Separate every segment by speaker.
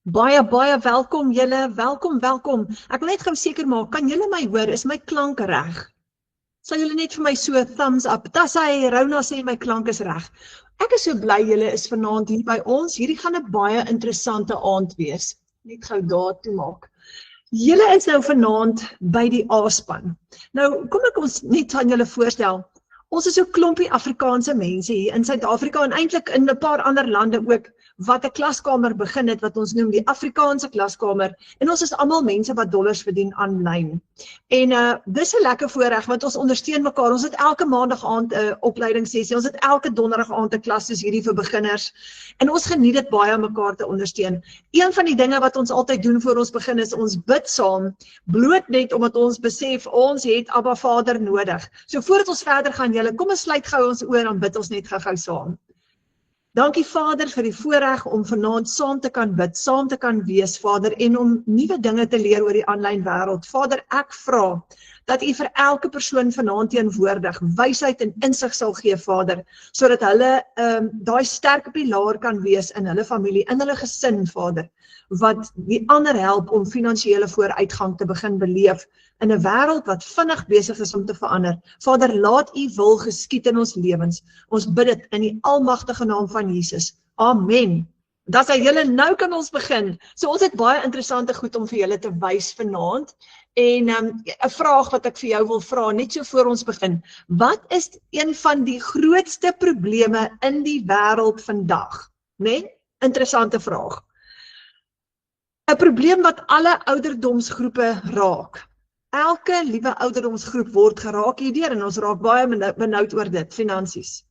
Speaker 1: Baie welkom julle, welkom. Ek wil net gou seker maak, kan julle my hoor? Is my klank reg? Sal julle net vir my so thumbs up? Tasai Rona sê my klank is reg. Ek is so bly julle is vanaand hier by ons. Hierdie gaan 'n baie interessante aand wees. Net gou daartoe maak. Julle is nou vanaand by die A-span. Nou kom ek ons net aan julle voorstel. Ons is so klompie Afrikaanse mense hier in Suid-Afrika en eintlik in 'n paar ander lande ook wat 'n klaskamer begin het wat ons noem die Afrikaanse klaskamer en ons is almal mense wat dollars verdien aanlyn. En dis 'n lekker voorreg want ons ondersteun mekaar. Ons het elke maandag aand 'n opleidingssessie. Ons het elke donderdag aand 'n klas soos hierdie vir beginners en ons geniet dit baie om mekaar te ondersteun. Een van die dinge wat ons altyd doen voor ons begin is ons bid saam, bloot net omdat ons besef ons het Abba Vader nodig. So voordat ons verder gaan julle, kom ons sluit gou ons oë en dan bid ons net gou saam. Dankie Vader vir die voorreg om vanaand saam te kan bid, saam te kan wees Vader en om nuwe dinge te leer oor die aanlyn wêreld. Vader, ek vra dat U vir elke persoon vanaand teenwoordig wysheid en insig sal gee Vader, sodat hulle daai sterk pilaar kan wees in hulle familie, in hulle gesin Vader, wat die ander help om finansiële vooruitgang te begin beleef in 'n wêreld wat vinnig besig is om te verander. Vader, laat U wil geskied in ons lewens. Ons bid dit in die almagtige naam van Jesus. Amen. Dat hy julle nou kan ons begin. So ons het baie interessante goed om vir julle te wys vanaand. En 'n vraag wat ek vir jou wil vra, net so voor ons begin. Wat is een van die grootste probleme in die wêreld vandag? Nee? Interessante vraag. 'n Probleem wat alle ouderdomsgroepe raak. Elke liewe ouderdomsgroep word geraak hierdeur en ons raak baie benoud oor dit, finansies.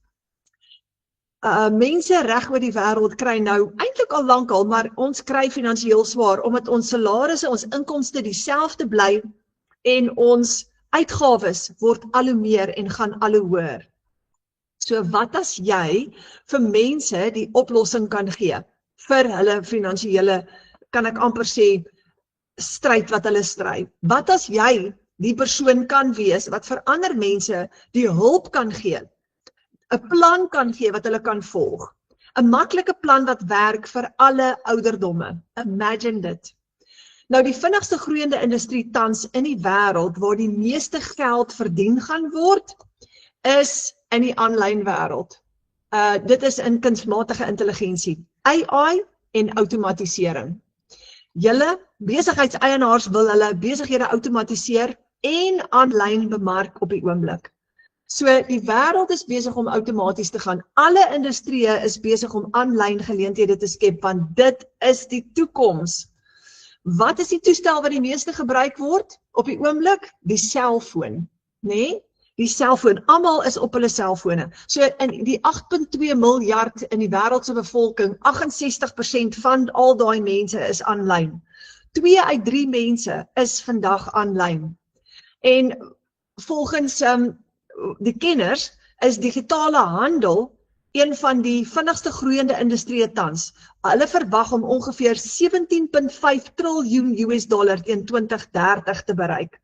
Speaker 1: Mense reg oor die wêreld kry nou, eintlik al lankal, maar ons kry finansiëel swaar, omdat ons salarisse, ons inkomste dieselfde bly en ons uitgawes word al hoe meer en gaan al hoe hoër. So wat as jy vir mense die oplossing kan gee vir hulle finansiële, kan ek amper sê, stryd wat hulle stry. Wat as jy die persoon kan wees wat vir ander mense die hulp kan gee, 'n plan kan gee wat hulle kan volg, 'n maklike plan wat werk vir alle ouderdomme. Imagine dit. Nou die vinnigste groeiende industrie tans in die wêreld waar die meeste geld verdien gaan word, is in die aanlyn wêreld. Dit is in kunsmatige intelligensie, AI en outomatisering. Julle besigheidseienaars wil hulle besighede outomatiseer en aanlyn bemark op die oomblik. So die wêreld is besig om outomaties te gaan. Alle industrieë is besig om aanlyn geleenthede te skep want dit is die toekoms. Wat is die toestel wat die meeste gebruik word op die oomblik? Die selfoon, nee? Die selfoon, almal is op hulle selfone. So in die 8.2 miljard in die wêreld se bevolking, 68% van al daai mense is aanlyn. 2 uit 3 mense is vandag aanlyn. En volgens die kenners is digitale handel een van die vinnigste groeiende industrieë tans. Hulle verwag om ongeveer 17.5 triljoen US$ teen 2030 te bereik.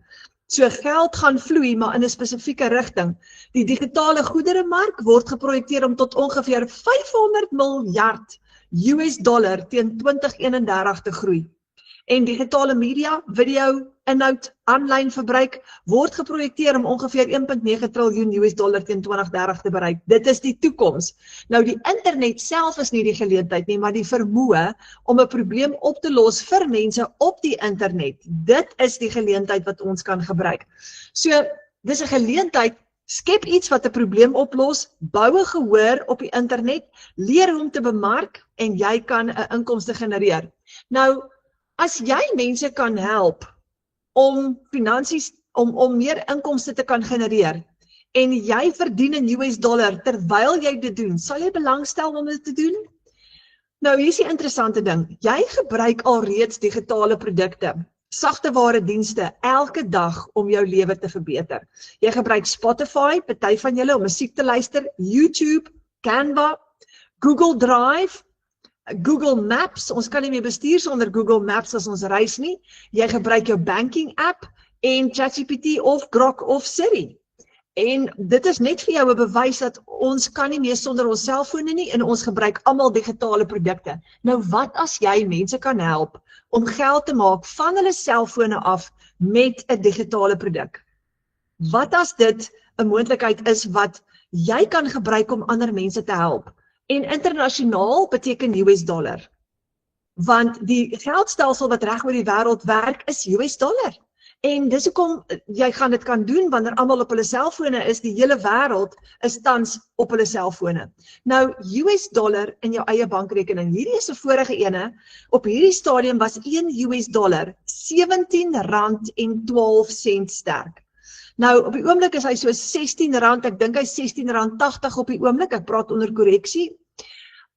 Speaker 1: So geld gaan vloei, maar in 'n spesifieke rigting. Die digitale goederemark word geprojekteer om tot ongeveer 500 miljard US$ teen 2031 te groei. En digitale media, video, inhoud, aanlyn verbruik word geprojekteer om ongeveer 1.9 triljoen US$ teen 2030 te bereik. Dit is die toekoms. Nou die internet self is nie die geleentheid nie, maar die vermoë om 'n probleem op te los vir mense op die internet. Dit is die geleentheid wat ons kan gebruik. So, dis 'n geleentheid, skep iets wat 'n probleem oplos, bou 'n gehoor op die internet, leer hoe om te bemark en jy kan 'n inkomste genereer. Nou, as jy mense kan help om finansies, om meer inkomste te kan genereer en jy verdien in US$ terwyl jy dit doen, sal jy belangstel om dit te doen? Nou, hier is die interessante ding. Jy gebruik alreeds digitale produkte, sagteware dienste elke dag om jou lewe te verbeter. Jy gebruik Spotify, party van julle om musiek te luister, YouTube, Canva, Google Drive, Google Maps, ons kan nie meer bestuur sonder Google Maps as ons reis nie. Jy gebruik jou banking app en ChatGPT of Grok of Siri. En dit is net vir jou 'n bewys dat ons kan nie meer sonder ons selfone nie en ons gebruik almal digitale produkte. Nou wat as jy mense kan help om geld te maak van hulle selfone af met 'n digitale produk? Wat as dit 'n moontlikheid is wat jy kan gebruik om ander mense te help? En internasionaal beteken US dollar. Want die geldstelsel wat reg oor die wêreld werk is US dollar. En dis hoekom jy gaan dit kan doen wanneer almal op hulle selfone is, die hele wêreld is tans op hulle selfone. Nou US dollar in jou eie bankrekening. Hierdie is 'n vorige ene. Op hierdie stadium was 1 US dollar R17.12 sterk. Nou op die oomblik is hy so R16, ek dink hy's R16.80 op die oomblik. Ek praat onder korreksie.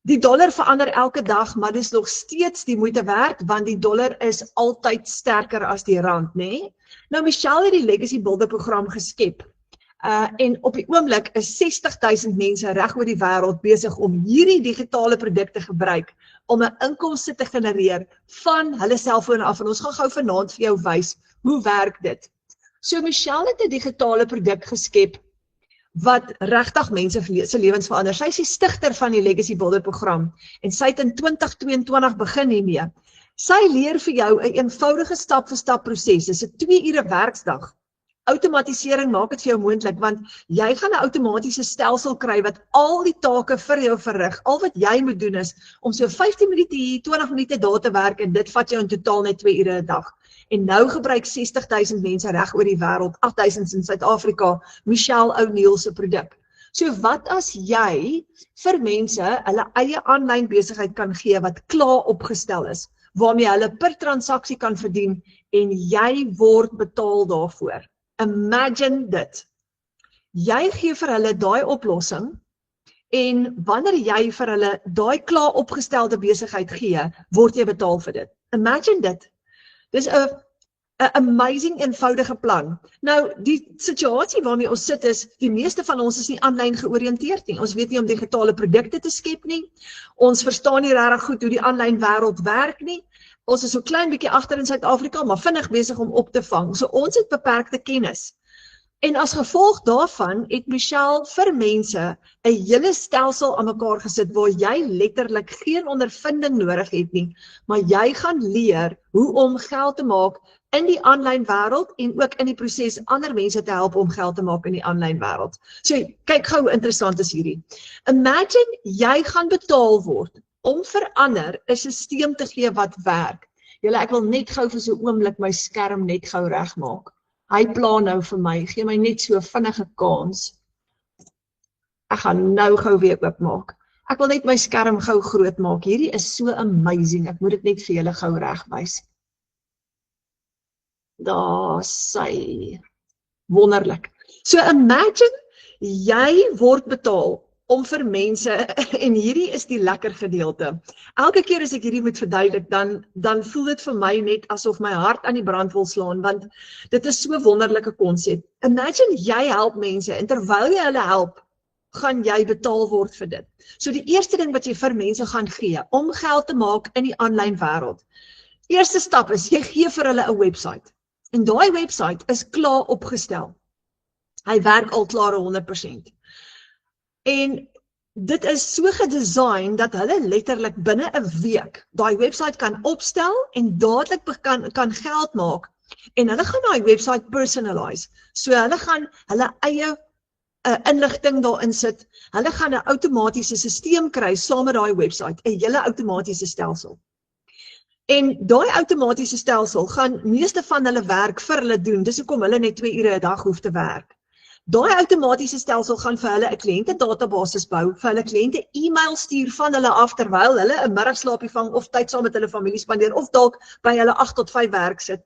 Speaker 1: Die dollar verander elke dag, maar dis nog steeds die moeite werd, want die dollar is altyd sterker as die rand, nê? Nou Michelle het die Legacy Builder program geskep. En op die oomblik is 60,000 mense reg oor die wêreld besig om hierdie digitale produkte gebruik om 'n inkomste te genereer van hulle selfone af. En ons gaan gou vanaand vir jou wys hoe werk dit. So Michelle het 'n digitale produk geskep wat regtig mense se lewens verander. Sy is die stigter van die Legacy Builder program en sy het in 2022 begin hiermee. Sy leer vir jou 'n eenvoudige stap-vir-stap proses. Dis 'n 2 ure werksdag. Outomatisering maak dit vir jou moontlik want jy gaan 'n outomatiese stelsel kry wat al die take vir jou verrig. Al wat jy moet doen is om so 15 minute hier, 20 minute daar te werk en dit vat jou in totaal net 2 ure 'n dag. En nou gebruik 60,000 mense reg oor die wêreld, 8,000 in Suid-Afrika, Michelle O'Neil se produk. So wat as jy vir mense hulle eie aanlyn besigheid kan gee wat klaar opgestel is, waarmee hulle per transaksie kan verdien en jy word betaal daarvoor. Imagine dit. Jy gee vir hulle daai oplossing en wanneer jy vir hulle daai klaar opgestelde besigheid gee, word jy betaal vir dit. Imagine dit. Dis 'n amazing eenvoudige plan. Nou, die situasie waarmee ons sit is, die meeste van ons is nie aanlyn georiënteerd nie. Ons weet nie om digitale produkte te skep nie. Ons verstaan nie regtig goed hoe die aanlyn wêreld werk nie. Ons is so klein bietjie agter in Suid-Afrika, maar vinnig besig om op te vang. So ons het beperkte kennis. En as gevolg daarvan het Michelle vir mense 'n hele stelsel aan mekaar gesit waar jy letterlik geen ondervinding nodig het nie, maar jy gaan leer hoe om geld te maak in die aanlyn wêreld en ook in die proses ander mense te help om geld te maak in die aanlyn wêreld. So kyk gou hoe interessant is hierdie. Imagine jy gaan betaal word om vir ander 'n stelsel te gee wat werk. Julle, ek wil net gou vir so 'n oomblik my skerm net gou regmaak. Hy pla nou vir my, gee my net so 'n vinnige kans. Ek gaan nou gou weer oopmaak. Ek wil net my skerm gou groot maak. Hierdie is so amazing. Ek moet dit net vir julle gou regwys. Daar sy. Wonderlik. So imagine jy word betaal om vir mense, en hierdie is die lekker gedeelte. Elke keer as ek hierdie moet verduidelik, dan voel dit vir my net asof my hart aan die brand wil slaan, want dit is so 'n wonderlike konsep. Imagine jy help mense en terwyl jy hulle help, gaan jy betaal word vir dit. So die eerste ding wat jy vir mense gaan gee, om geld te maak in die aanlyn wêreld. Eerste stap is, jy gee vir hulle 'n website. En daai website is klaar opgestel. Hy werk al klaar 100%. En dit is so gedesign dat hulle letterlik binne 'n week daai website kan opstel en dadelik kan geld maak. En hulle gaan daai website personalize. So hulle gaan hulle eie inligting daarin sit. Hulle gaan 'n outomatiese stelsel kry saam met daai website, 'n hele outomatiese stelsel. En daai outomatiese stelsel gaan meeste van hulle werk vir hulle doen. Dis hoekom hulle net 2 ure 'n dag hoef te werk. Daai outomatiese stelsel gaan vir hulle 'n kliënte-databasis bou, vir hulle kliënte e-mail stuur van hulle af terwyl hulle 'n middagslaapie vang of tyd saam met hulle familie spandeer of dalk by hulle 8 tot 5 werk sit.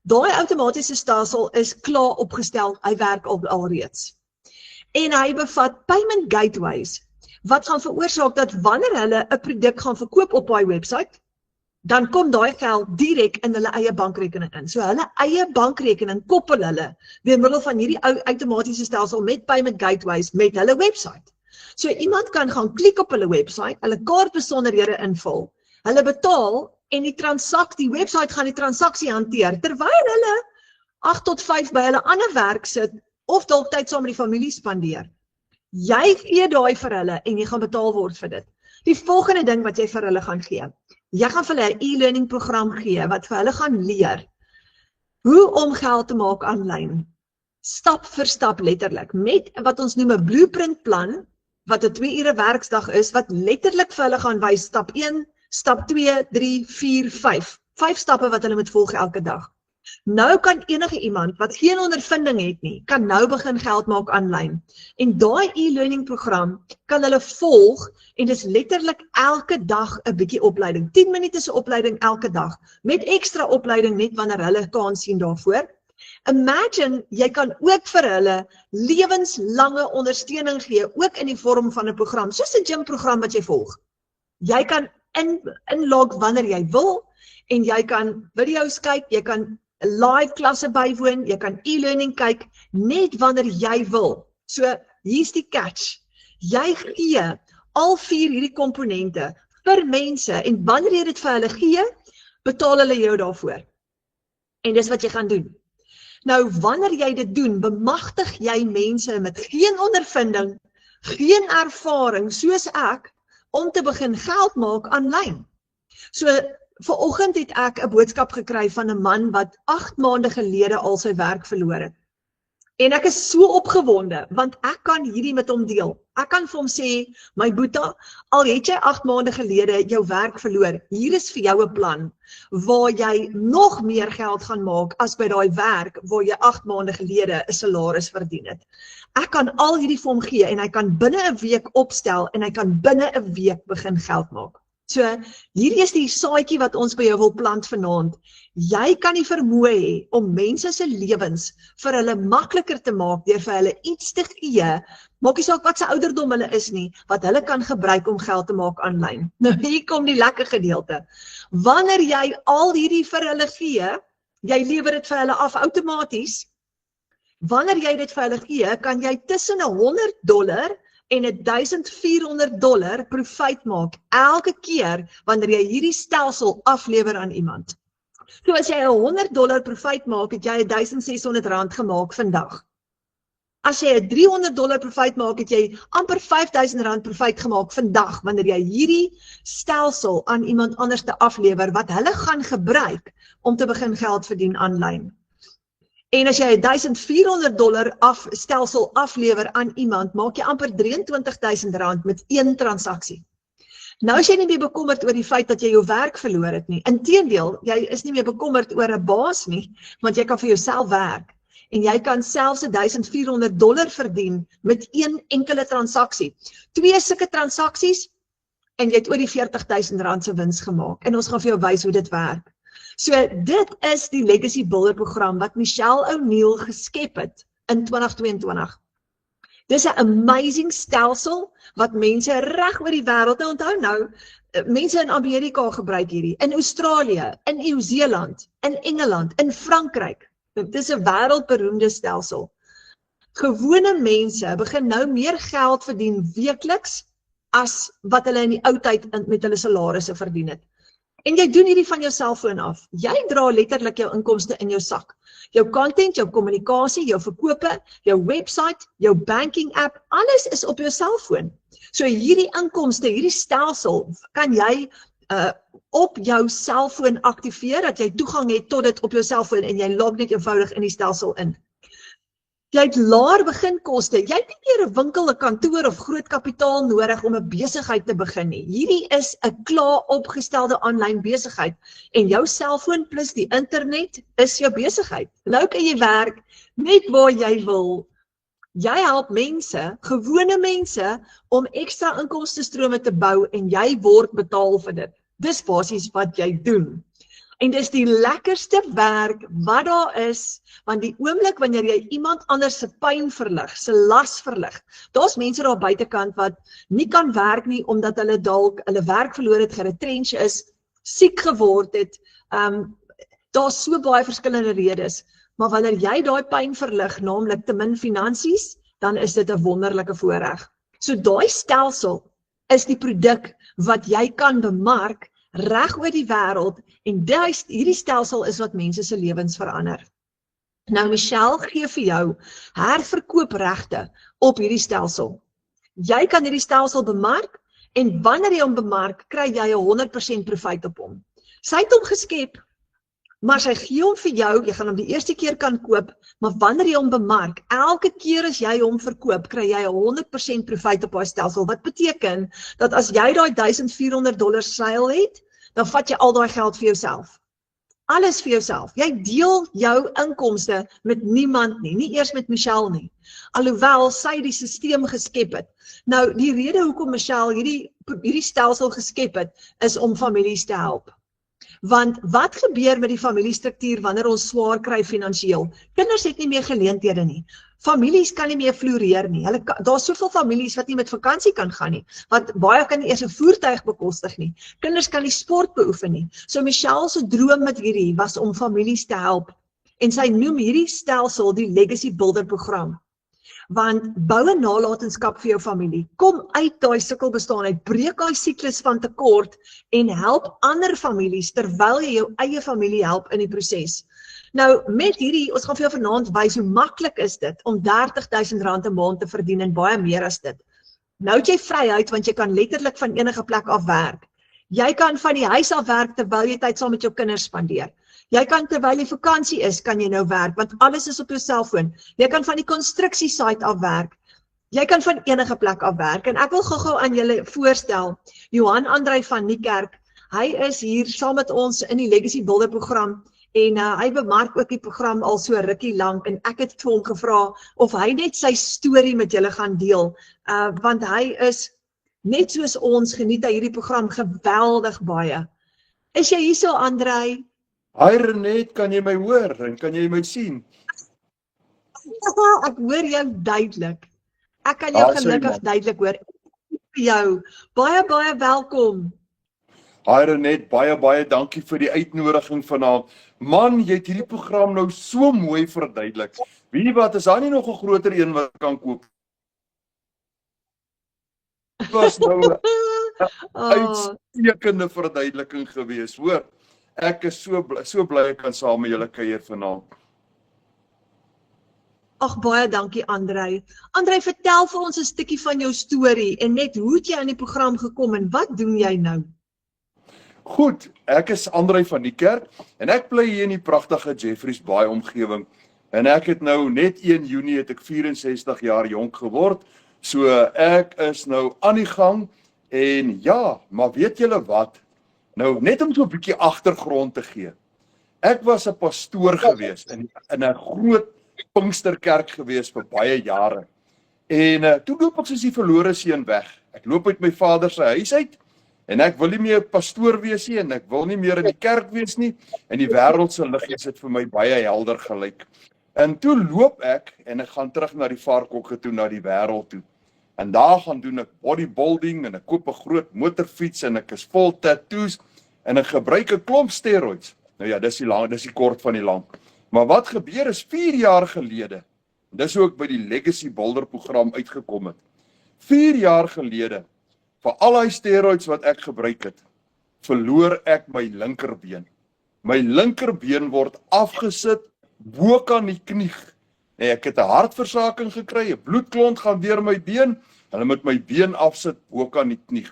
Speaker 1: Daai outomatiese stelsel is klaar opgestel, hy werk alreeds. En hy bevat payment gateways wat gaan veroorsaak dat wanneer hulle 'n produk gaan verkoop op daai website, dan kom daai geld direk in hulle eie bankrekening in. So hulle eie bankrekening koppel hulle deur middel van hierdie outomatiese stelsel met payment gateways met hulle website. So iemand kan gaan klik op hulle website, hulle kaartbesonderhede invul, hulle betaal en die website gaan die transaksie hanteer terwyl hulle 8 tot 5 by hulle ander werk sit of dalk tyd saam met die familie spandeer. Jy gee daai vir hulle en jy gaan betaal word vir dit. Die volgende ding wat jy vir hulle gaan gee, jy gaan vir hulle 'n e-learning program gee wat vir hulle gaan leer hoe om geld te maak aanlyn. Stap vir stap letterlik, met wat ons noem 'n blueprint plan, wat 'n 2 ure werksdag is, wat letterlik vir hulle gaan wys, stap 1, stap 2, 3, 4, 5. 5 stappe wat hulle moet volg elke dag. Nou kan enige iemand wat geen ondervinding het nie, kan nou begin geld maak aanlyn. En daai e-learning program kan hulle volg en dis letterlik elke dag 'n bietjie opleiding. 10 minute se opleiding elke dag, met ekstra opleiding net wanneer hulle kans sien daarvoor. Imagine, jy kan ook vir hulle lewenslange ondersteuning gee, ook in die vorm van 'n program, soos 'n gymprogram wat jy volg. Jy kan inlog wanneer jy wil, en jy kan video's kyk, jy kan live klasse bywoon, jy kan e-learning kyk, net wanneer jy wil. So, hier's die catch. Jy gee al 4 hierdie komponente vir mense, en wanneer jy dit vir hulle gee, betaal hulle jou daarvoor. En dis wat jy gaan doen. Nou, wanneer jy dit doen, bemagtig jy mense met geen ondervinding, geen ervaring, soos ek, om te begin geld maak aanlyn. So, vanoggend het ek 'n boodskap gekry van 'n man wat 8 maande gelede al sy werk verloor het. En ek is so opgewonde, want ek kan hierdie met hom deel. Ek kan vir hom sê, my boeta, al het jy 8 maande gelede jou werk verloor, hier is vir jou 'n plan, waar jy nog meer geld gaan maak, as by daai werk, waar jy 8 maande gelede 'n salaris verdien het. Ek kan al hierdie vir hom gee, en hy kan binne 'n week opstel, en hy kan binne 'n week begin geld maak. So, hierdie is die saadjie wat ons by jou wil plant vanaand. Jy kan die vermoë hê om mense se lewens vir hulle makliker te maak deur vir hulle iets te gee, maak nie saak wat se ouderdom hulle is nie, wat hulle kan gebruik om geld te maak aanlyn. Nou hier kom die lekker gedeelte. Wanneer jy al hierdie vir hulle gee, jy lewer dit vir hulle af outomaties. Wanneer jy dit vir hulle gee, kan jy tussen $100 en $1,400 profijt maak elke keer wanneer jy hierdie stelsel aflewer aan iemand. So as jy $100 profijt maak, het jy R1,600 gemaak vandag. As jy $300 profijt maak, het jy amper R5,000 profijt gemaak vandag, wanneer jy hierdie stelsel aan iemand anders te aflewer, wat hulle gaan gebruik om te begin geld verdien aanlyn. En as jy $1,400 stelsel aflewer aan iemand, maak jy amper R23,000 met 1 transaksie. Nou is jy nie meer bekommerd oor die feit dat jy jou werk verloor het nie. Inteendeel, jy is nie meer bekommerd oor 'n baas nie, want jy kan vir jouself werk. En jy kan selfs $1,400 verdien met 1 enkele transaksie. 2 sulke transaksies, en jy het oor die R40,000 se wins gemaak. En ons gaan vir jou wys hoe dit werk. So, dit is die Legacy Builder program wat Michelle O'Neill geskep het in 2022. Dis 'n amazing stelsel wat mense reg oor die wêreld, nou onthou nou, mense in Amerika gebruik hierdie, in Australië, in Nieu-Seeland, in Engeland, in Frankryk. Dit is 'n wêreldberoemde stelsel. Gewone mense begin nou meer geld verdien weekliks as wat hulle in die ou tyd met hulle salarisse verdien het. En jy doen hierdie van jou selfoon af. Jy dra letterlik jou inkomste in jou sak. Jou content, jou kommunikasie, jou verkope, jou website, jou banking app, alles is op jou selfoon. So hierdie inkomste, hierdie stelsel, kan jy op jou selfoon aktiveer, dat jy toegang het tot dit op jou selfoon, en jy log net eenvoudig in die stelsel in. Jy het laer beginkoste, jy het nie meer 'n winkel, 'n kantoor of groot kapitaal nodig om 'n besigheid te begin nie. Hierdie is 'n klaar opgestelde aanlyn besigheid, en jou selfoon plus die internet is jou besigheid. Nou kan jy werk net waar jy wil. Jy help mense, gewone mense, om ekstra inkomstestrome te bou, en jy word betaal vir dit. Dis basies wat jy doen. En dis die lekkerste werk wat daar is, want die oomblik wanneer jy iemand anders se pyn verlig, se las verlig. Daar's mense daar buitekant wat nie kan werk nie, omdat hulle dalk hulle werk verloor het, geretrench is, siek geword het. Daar's so baie verskillende redes, maar wanneer jy daai pyn verlig, naamlik te min finansies, dan is dit 'n wonderlike voorreg. So daai stelsel is die produk wat jy kan bemark reg oor die wêreld, en hierdie stelsel is wat mense se lewens verander. Nou Michelle gee vir jou herverkoopregte op hierdie stelsel. Jy kan hierdie stelsel bemark en wanneer jy hom bemark, kry jy 100% profijt op hom. Sy het hom geskep, maar sy gee hom vir jou, jy gaan hom die eerste keer kan koop, maar wanneer jy hom bemark, elke keer as jy hom verkoop, kry jy 100% profijt op haar stelsel. Wat beteken, dat as jy daai $1,400 seil het, dan vat jy al daai geld vir jouself. Alles vir jouself. Jy deel jou inkomste met niemand nie, nie eers met Michelle nie. Alhoewel sy die stelsel geskep het. Nou, die rede hoekom Michelle hierdie stelsel geskep het, is om families te help. Want wat gebeur met die familiestruktuur wanneer ons swaar kry finansiëel? Kinders het nie meer geleenthede nie. Families kan nie meer floreer nie. Daar's soveel families wat nie met vakansie kan gaan nie, want baie kan nie eers 'n voertuig bekostig nie. Kinders kan nie sport beoefen nie. So Michelle se droom met hierdie was om families te help. En sy noem hierdie stelsel die Legacy Builder program. Want bou 'n nalatenskap vir jou familie. Kom uit daai sukkelbestaan uit, breek daai siklus van tekort en help ander families terwyl jy jou eie familie help in die proses. Nou met hierdie, ons gaan vir jou vanaand wys hoe maklik is dit om R30,000 'n maand te verdien en baie meer as dit. Nou het jy vryheid want jy kan letterlik van enige plek af werk. Jy kan van die huis af werk terwyl jy tyd saam met jou kinders spandeer. Jy kan terwyl jy vakansie is, kan jy nou werk, want alles is op jou selfoon. Jy kan van die konstruksiesite af werk. Jy kan van enige plek af werk. En ek wil gou-gou aan julle voorstel, Johan Andrei van Niekerk, hy is hier saam met ons in die Legacy Builder program, en hy bemark ook die program al so rukkie lank, en ek het vir hom gevra of hy net sy storie met julle gaan deel, want hy is, net soos ons, geniet hy hierdie program geweldig baie. Is jy hier so, Andrei?
Speaker 2: Hi Renet, kan jy my hoor en kan jy my sien?
Speaker 1: Ek hoor jou duidelik. Ek kan jou gelukkig duidelik hoor. Jou, baie welkom.
Speaker 2: Hi Renet, baie dankie vir die uitnodiging vanaand. Man, jy het hierdie program nou so mooi verduidelik. Weet jy wat, is daar nie nog 'n groter een wat kan koop? Dit was nou 'n uitstekende verduideliking gewees, hoor. Ek is so bly ek kan saam met julle kuier vanaand.
Speaker 1: Ag, baie dankie Andrei. Andrei, vertel vir ons 'n stukkie van jou storie en net hoe het jy aan die program gekom en wat doen jy nou?
Speaker 2: Goed, ek is Andrei van Niekerk en ek bly hier in die pragtige Jeffreys Bay omgewing. En ek het nou net 1 Junie het ek 64 jaar jonk geword. So ek is nou aan die gang en ja, maar weet julle wat? Nou net om so 'n bietjie agtergrond te gee. Ek was 'n pastoor gewees in 'n groot Pinksterkerk gewees vir baie jare. En toe loop ek soos die verlore seun weg. Ek loop uit my vader se huis uit en ek wil nie meer pastoor wees nie en ek wil nie meer in die kerk wees nie en die wêreld se liggies het vir my baie helder gelyk. En toe loop ek en ek gaan terug na die varkokke toe, na die wêreld toe. En daar gaan doen ek bodybuilding en ek koop 'n groot motorfiets en ek is vol tattoos en ek gebruik 'n klomp steroids. Nou ja, dis die kort van die lank. Maar wat gebeur is 4 jaar gelede, dis hoe ek by die Legacy Builder program uitgekom het. 4 jaar gelede, vir al die steroids wat ek gebruik het, verloor ek my linkerbeen. My linkerbeen word afgesit bo kan die knie. Nee, ek het 'n hartversaking gekry, 'n bloedklont gaan deur my been, hulle moet my been afsit bo kan die knie.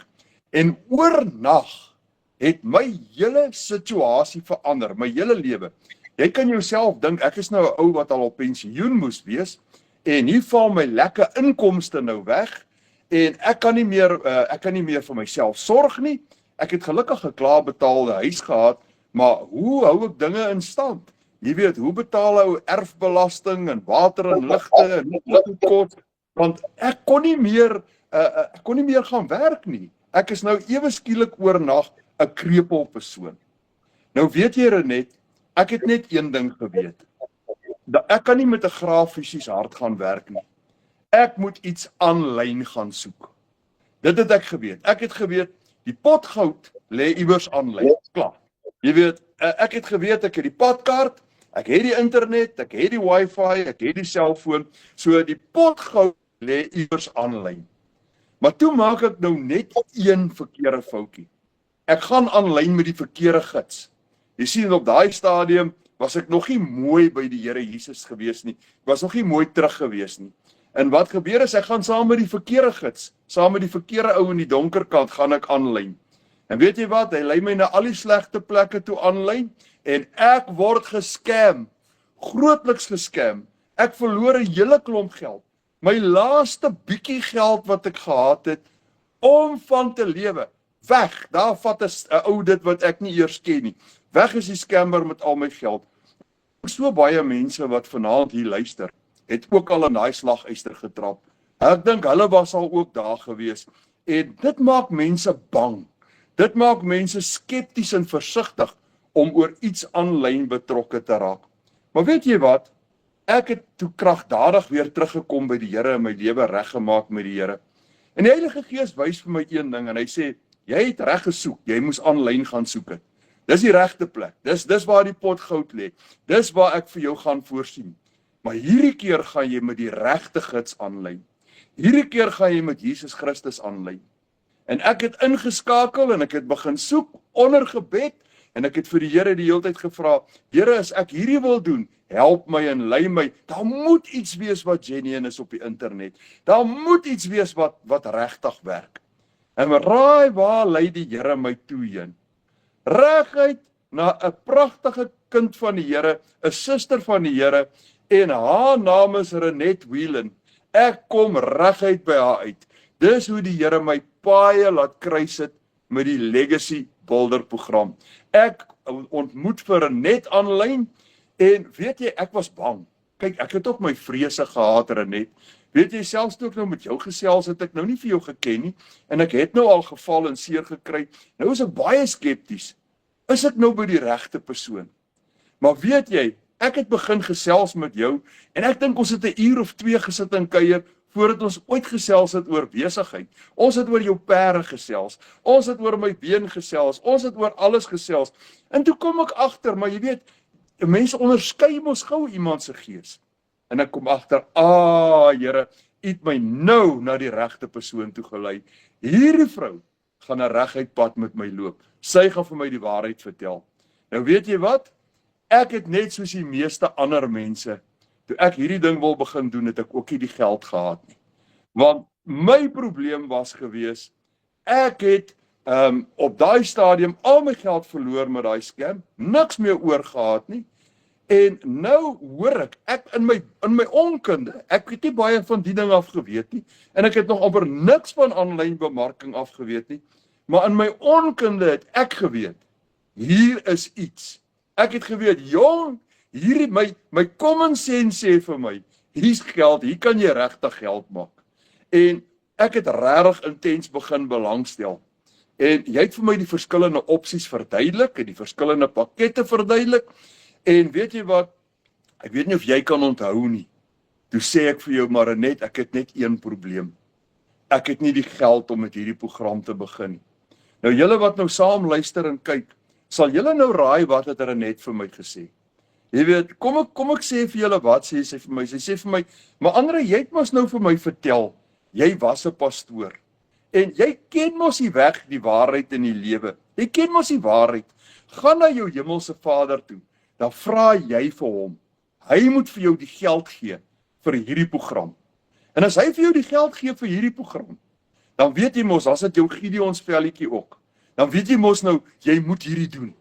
Speaker 2: En oornag het my hele situasie verander, my hele lewe. Jy kan jouself dink, ek is nou 'n ou wat al op pensioen moes wees, en hier val my lekker inkomste nou weg, en ek kan nie meer vir myself sorg nie. Ek het gelukkig 'n klaar betaalde huis gehad, maar hoe hou ek dinge in stand? Jy weet, hoe betaal ou erfbelasting en water en ligte en kos, want ek kon nie meer gaan werk nie. Ek is nou ewe skielik oornag 'n krepeel persoon. Nou weet jy Renet, ek het net een ding geweet. Ek kan nie met 'n grafies hart gaan werk nie. Ek moet iets aanlyn gaan soek. Dit het ek geweet. Ek het geweet, die pot goud lê iewers aanlyn. Klaar. Jy weet, ek het geweet ek het die padkaart, ek het die internet, ek het die wifi, ek het die selfoon, so die pot goud lê iewers aanlyn. Maar toe maak ek nou net een verkeerde foutjie. Ek gaan aanlyn met die verkeerde gids. Jy sien op daai stadium was ek nog nie mooi by die Here Jesus gewees nie. Ek was nog nie mooi terug gewees nie. En wat gebeur is, ek gaan saam met die verkeerde gids, saam met die verkeerde ou in die donker kant, gaan ek aanlyn. En weet jy wat, hy lei my na al die slegte plekke toe aanlyn, en ek word gescam, grootliks gescam. Ek verloor 'n hele klomp geld. My laaste bietjie geld wat ek gehad het, om van te lewe, weg, daar vat 'n ou dit wat ek nie eers ken nie. Weg is die scammer met al my geld. So baie mense wat vanaand hier luister, het ook al in daai slaguister getrap. Ek dink hulle was al ook daar gewees. En dit maak mense bang. Dit maak mense skepties en versigtig om oor iets aanlyn betrokke te raak. Maar weet jy wat? Ek het toe kragtadig weer teruggekom by die Here en my lewe reggemaak met die Here. En die Heilige Gees wys vir my een ding en hy sê, jy het reg gesoek, jy moes aanlyn gaan soek het. Dis die regte plek. Dis waar die pot goud lê. Dis waar ek vir jou gaan voorsien. Maar hierdie keer gaan jy met die regte gids aanlyn. Hierdie keer gaan jy met Jesus Christus aanlyn. En ek het ingeskakel en ek het begin soek onder gebed en ek het vir die Here die hele tyd gevra, Here, as ek hierdie wil doen, help my en lei my. Daar moet iets wees wat genuine is op die internet. Daar moet iets wees wat regtig werk. En raai waar lei die Here my toe heen? Reguit na 'n pragtige kind van die Here, 'n suster van die Here, en haar naam is Renet Whelan. Ek kom reguit by haar uit. Dis hoe die Here my paie laat kruis het met die Legacy Builder program. Ek ontmoet vir Renet aanlyn en weet jy, ek was bang. Kyk, ek het ook my vrese gehad, Renet. Weet jy, selfs toe ek nou met jou gesels het ek nou nie vir jou geken nie en ek het nou al geval en seer gekry. Nou is ek baie skepties. Is ek nou by die regte persoon? Maar weet jy, ek het begin gesels met jou en ek dink ons het 'n uur of 2 gesit en kuier voordat ons ooit gesels het oor besigheid. Ons het oor jou pere gesels. Ons het oor my been gesels. Ons het oor alles gesels. En toe kom ek agter, maar jy weet, mense onderskei mos gou iemand se gees. En ek kom agter, Here, U het my nou na die regte persoon toe gelei. Hierdie vrou gaan 'n reguit pad met my loop. Sy gaan vir my die waarheid vertel. Nou weet jy wat? Ek het net soos die meeste ander mense, toe ek hierdie ding wil begin doen, het ek ook nie die geld gehad nie. Want my probleem was gewees, ek het op daai stadium al my geld verloor met daai scam, niks meer oor gehad nie. En nou hoor ek in my onkunde, ek het nie baie van die ding af geweet nie, en ek het nog amper niks van aanlyn bemarking af geweet nie, maar in my onkunde het ek geweet, hier is iets. Ek het geweet, jong, hierdie my common sense sê vir my, hier's geld, hier kan jy regtig geld maak. En ek het regtig intens begin belangstel. En jy het vir my die verskillende opsies verduidelik en die verskillende pakkette verduidelik. En weet jy wat? Ek weet nie of jy kan onthou nie. Toe sê ek vir jou, maar Renet, ek het net een probleem. Ek het nie die geld om met hierdie program te begin. Nou julle wat nou saam luister en kyk, sal julle nou raai wat het Renet vir my gesê? Jy weet, kom ek sê vir julle wat sê sy vir my. Sy sê vir my, maar Andre, jy het mos nou vir my vertel, jy was 'n pastoor. En jy ken mos die weg, die waarheid in die lewe. Jy ken mos die waarheid. Gaan na jou hemelse Vader toe. Dan vra jy vir hom. Hy moet vir jou die geld gee vir hierdie program. En as hy vir jou die geld gee vir hierdie program, dan weet jy mos, as dit jou Gideon spelletjie ook. Dan weet jy mos nou, jy moet hierdie doen.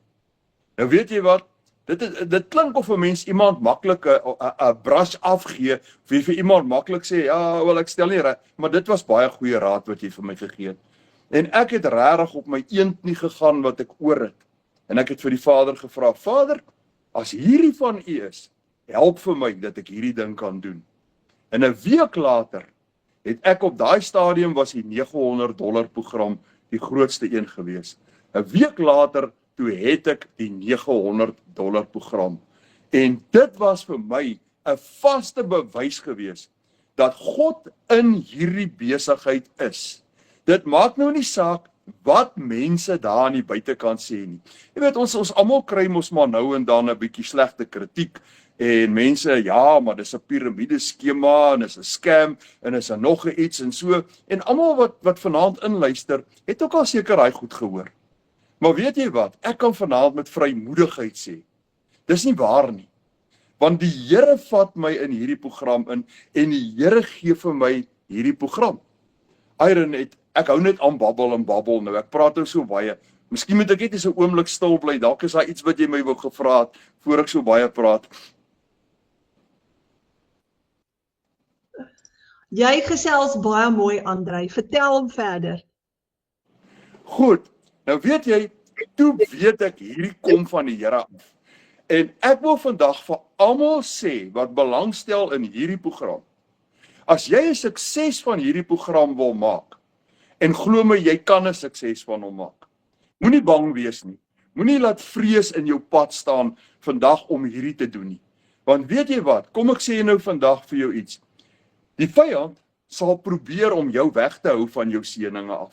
Speaker 2: Nou weet jy wat? Dit klink of 'n mens iemand maklik 'n brush afgee, of jy vir iemand maklik sê, ja, wel ek stel nie reg, maar dit was baie goeie raad wat jy vir my gegee het. En ek het regtig op my eendknie gegaan wat ek oor het. En ek het vir die Vader gevra, Vader, as hierdie van U is, help vir my dat ek hierdie ding kan doen. En 'n week later het ek op daai stadium was die $900 program die grootste een gewees. 'n week later toe het ek die $900 program. En dit was vir my 'n vaste bewys gewees dat God in hierdie besigheid is. Dit maak nou nie saak wat mense daar aan die buitekant sê nie. Jy weet, ons almal kry mos maar nou en dan 'n bietjie slegte kritiek. En mense, ja, maar dis 'n piramideskema en dis 'n scam en dis nog iets en so. En almal wat vanaand inluister, het ook al seker daai goed gehoor. Maar weet jy wat? Ek kan vanaand met vrymoedigheid sê Dis nie waar nie. Want die Here vat my in hierdie program in en die Here gee vir my hierdie program. Iron, ek hou net aan babbel en babbel nou. Ek praat nou so baie. Miskien moet ek net eens 'n oomblik stil bly. Dalk is daar iets wat jy my wou gevra het voor ek so baie praat.
Speaker 1: Jy gesels baie mooi, Andrei. Vertel hom verder.
Speaker 2: Goed. Nou weet jy, toe weet ek hierdie kom van die Here af. En ek wil vandag vir almal sê wat belangstel in hierdie program. As jy 'n sukses van hierdie program wil maak, en glo my, jy kan 'n sukses van hom maak. Moenie bang wees nie. Moenie laat vrees in jou pad staan vandag om hierdie te doen nie. Want weet jy wat? Kom ek sê nou vandag vir jou iets. Die vyand sal probeer om jou weg te hou van jou seëninge af.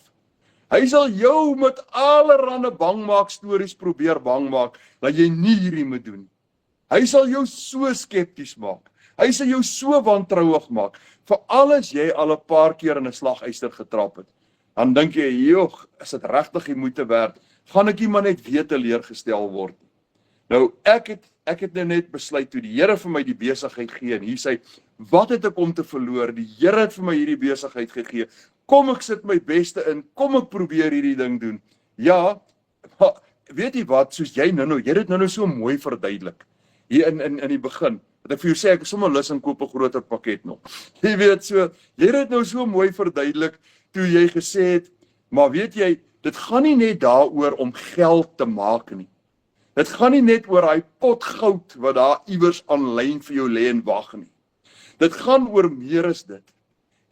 Speaker 2: Hy sal jou met allerlei bangmaak stories probeer bang maak dat jy nie hierdie moet doen. Hy sal jou so skepties maak. Hy sal jou so wantrouig maak. Veral as jy al 'n paar keer in 'n slagyster getrap het. Dan dink jy, "Joh, is dit regtig die moeite werd? Gaan ek iemand net weer teleurgestel word?" Nou, ek het nou net besluit toe die Here vir my die besigheid gee en hier sê, wat het ek om te verloor? Die Here het vir my hierdie besigheid gegee. Kom ek sit my beste in, kom ek probeer hierdie ding doen. Ja, maar weet jy wat, soos jy het dit nou so mooi verduidelik. Hier in die begin, wat ek vir jou sê, ek is sommer lus en koop 'n groter pakket nog. Jy weet so, jy het dit nou so mooi verduidelik, toe jy gesê het, maar weet jy, dit gaan nie net daaroor om geld te maak nie. Dit gaan nie net oor daai pot goud wat daar iewers aanlyn vir jou lê en wag nie. Dit gaan oor meer as dit.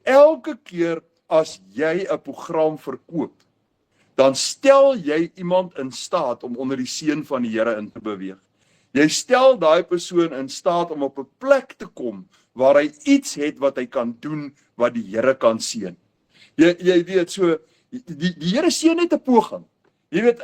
Speaker 2: Elke keer as jy 'n program verkoop, dan stel jy iemand in staat om onder die seën van die Here in te beweeg. Jy stel daai persoon in staat om op 'n plek te kom waar hy iets het wat hy kan doen wat die Here kan seën. Jy weet so, die Here seën net 'n poging. Jy weet,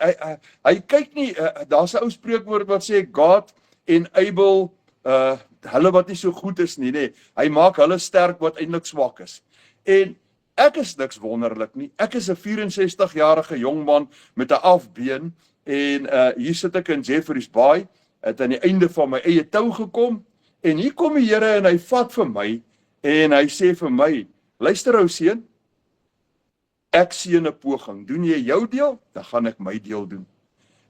Speaker 2: hy kyk nie, daar's 'n ou spreekwoord wat sê, God enable hulle wat nie so goed is nie, nee. Hy maak hulle sterk wat eintlik swak is. En ek is niks wonderlik nie. Ek is 'n 64-jarige jong man met 'n afbeen en hier sit ek in Jeffreys Bay, het aan die einde van my eie tou gekom en hier kom die Here en hy vat vir my en hy sê vir my, luister ou seun, ek seën 'n poging. Doen jy jou deel, dan gaan ek my deel doen.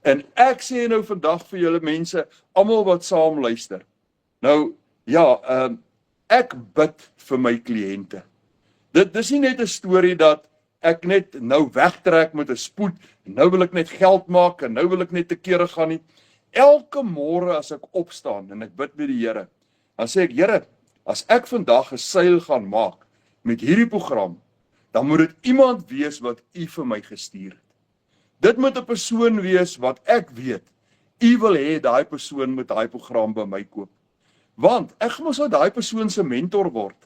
Speaker 2: En ek sê nou vandag vir julle mense, almal wat saam luister. Nou, ja, ek bid vir my kliënte. Dit is nie net 'n storie dat ek net nou wegtrek met 'n spoed, en nou wil ek net geld maak, en nou wil ek net te kere gaan nie. Elke môre as ek opstaan, en ek bid met die Here, dan sê ek, Here, as ek vandag 'n seil gaan maak, met hierdie program, dan moet dit iemand wees wat U vir my gestuur het. Dit moet 'n persoon wees wat ek weet, U wil hê daai persoon moet daai program by my koop. Want ek gaan mos nou daai persoon se mentor word.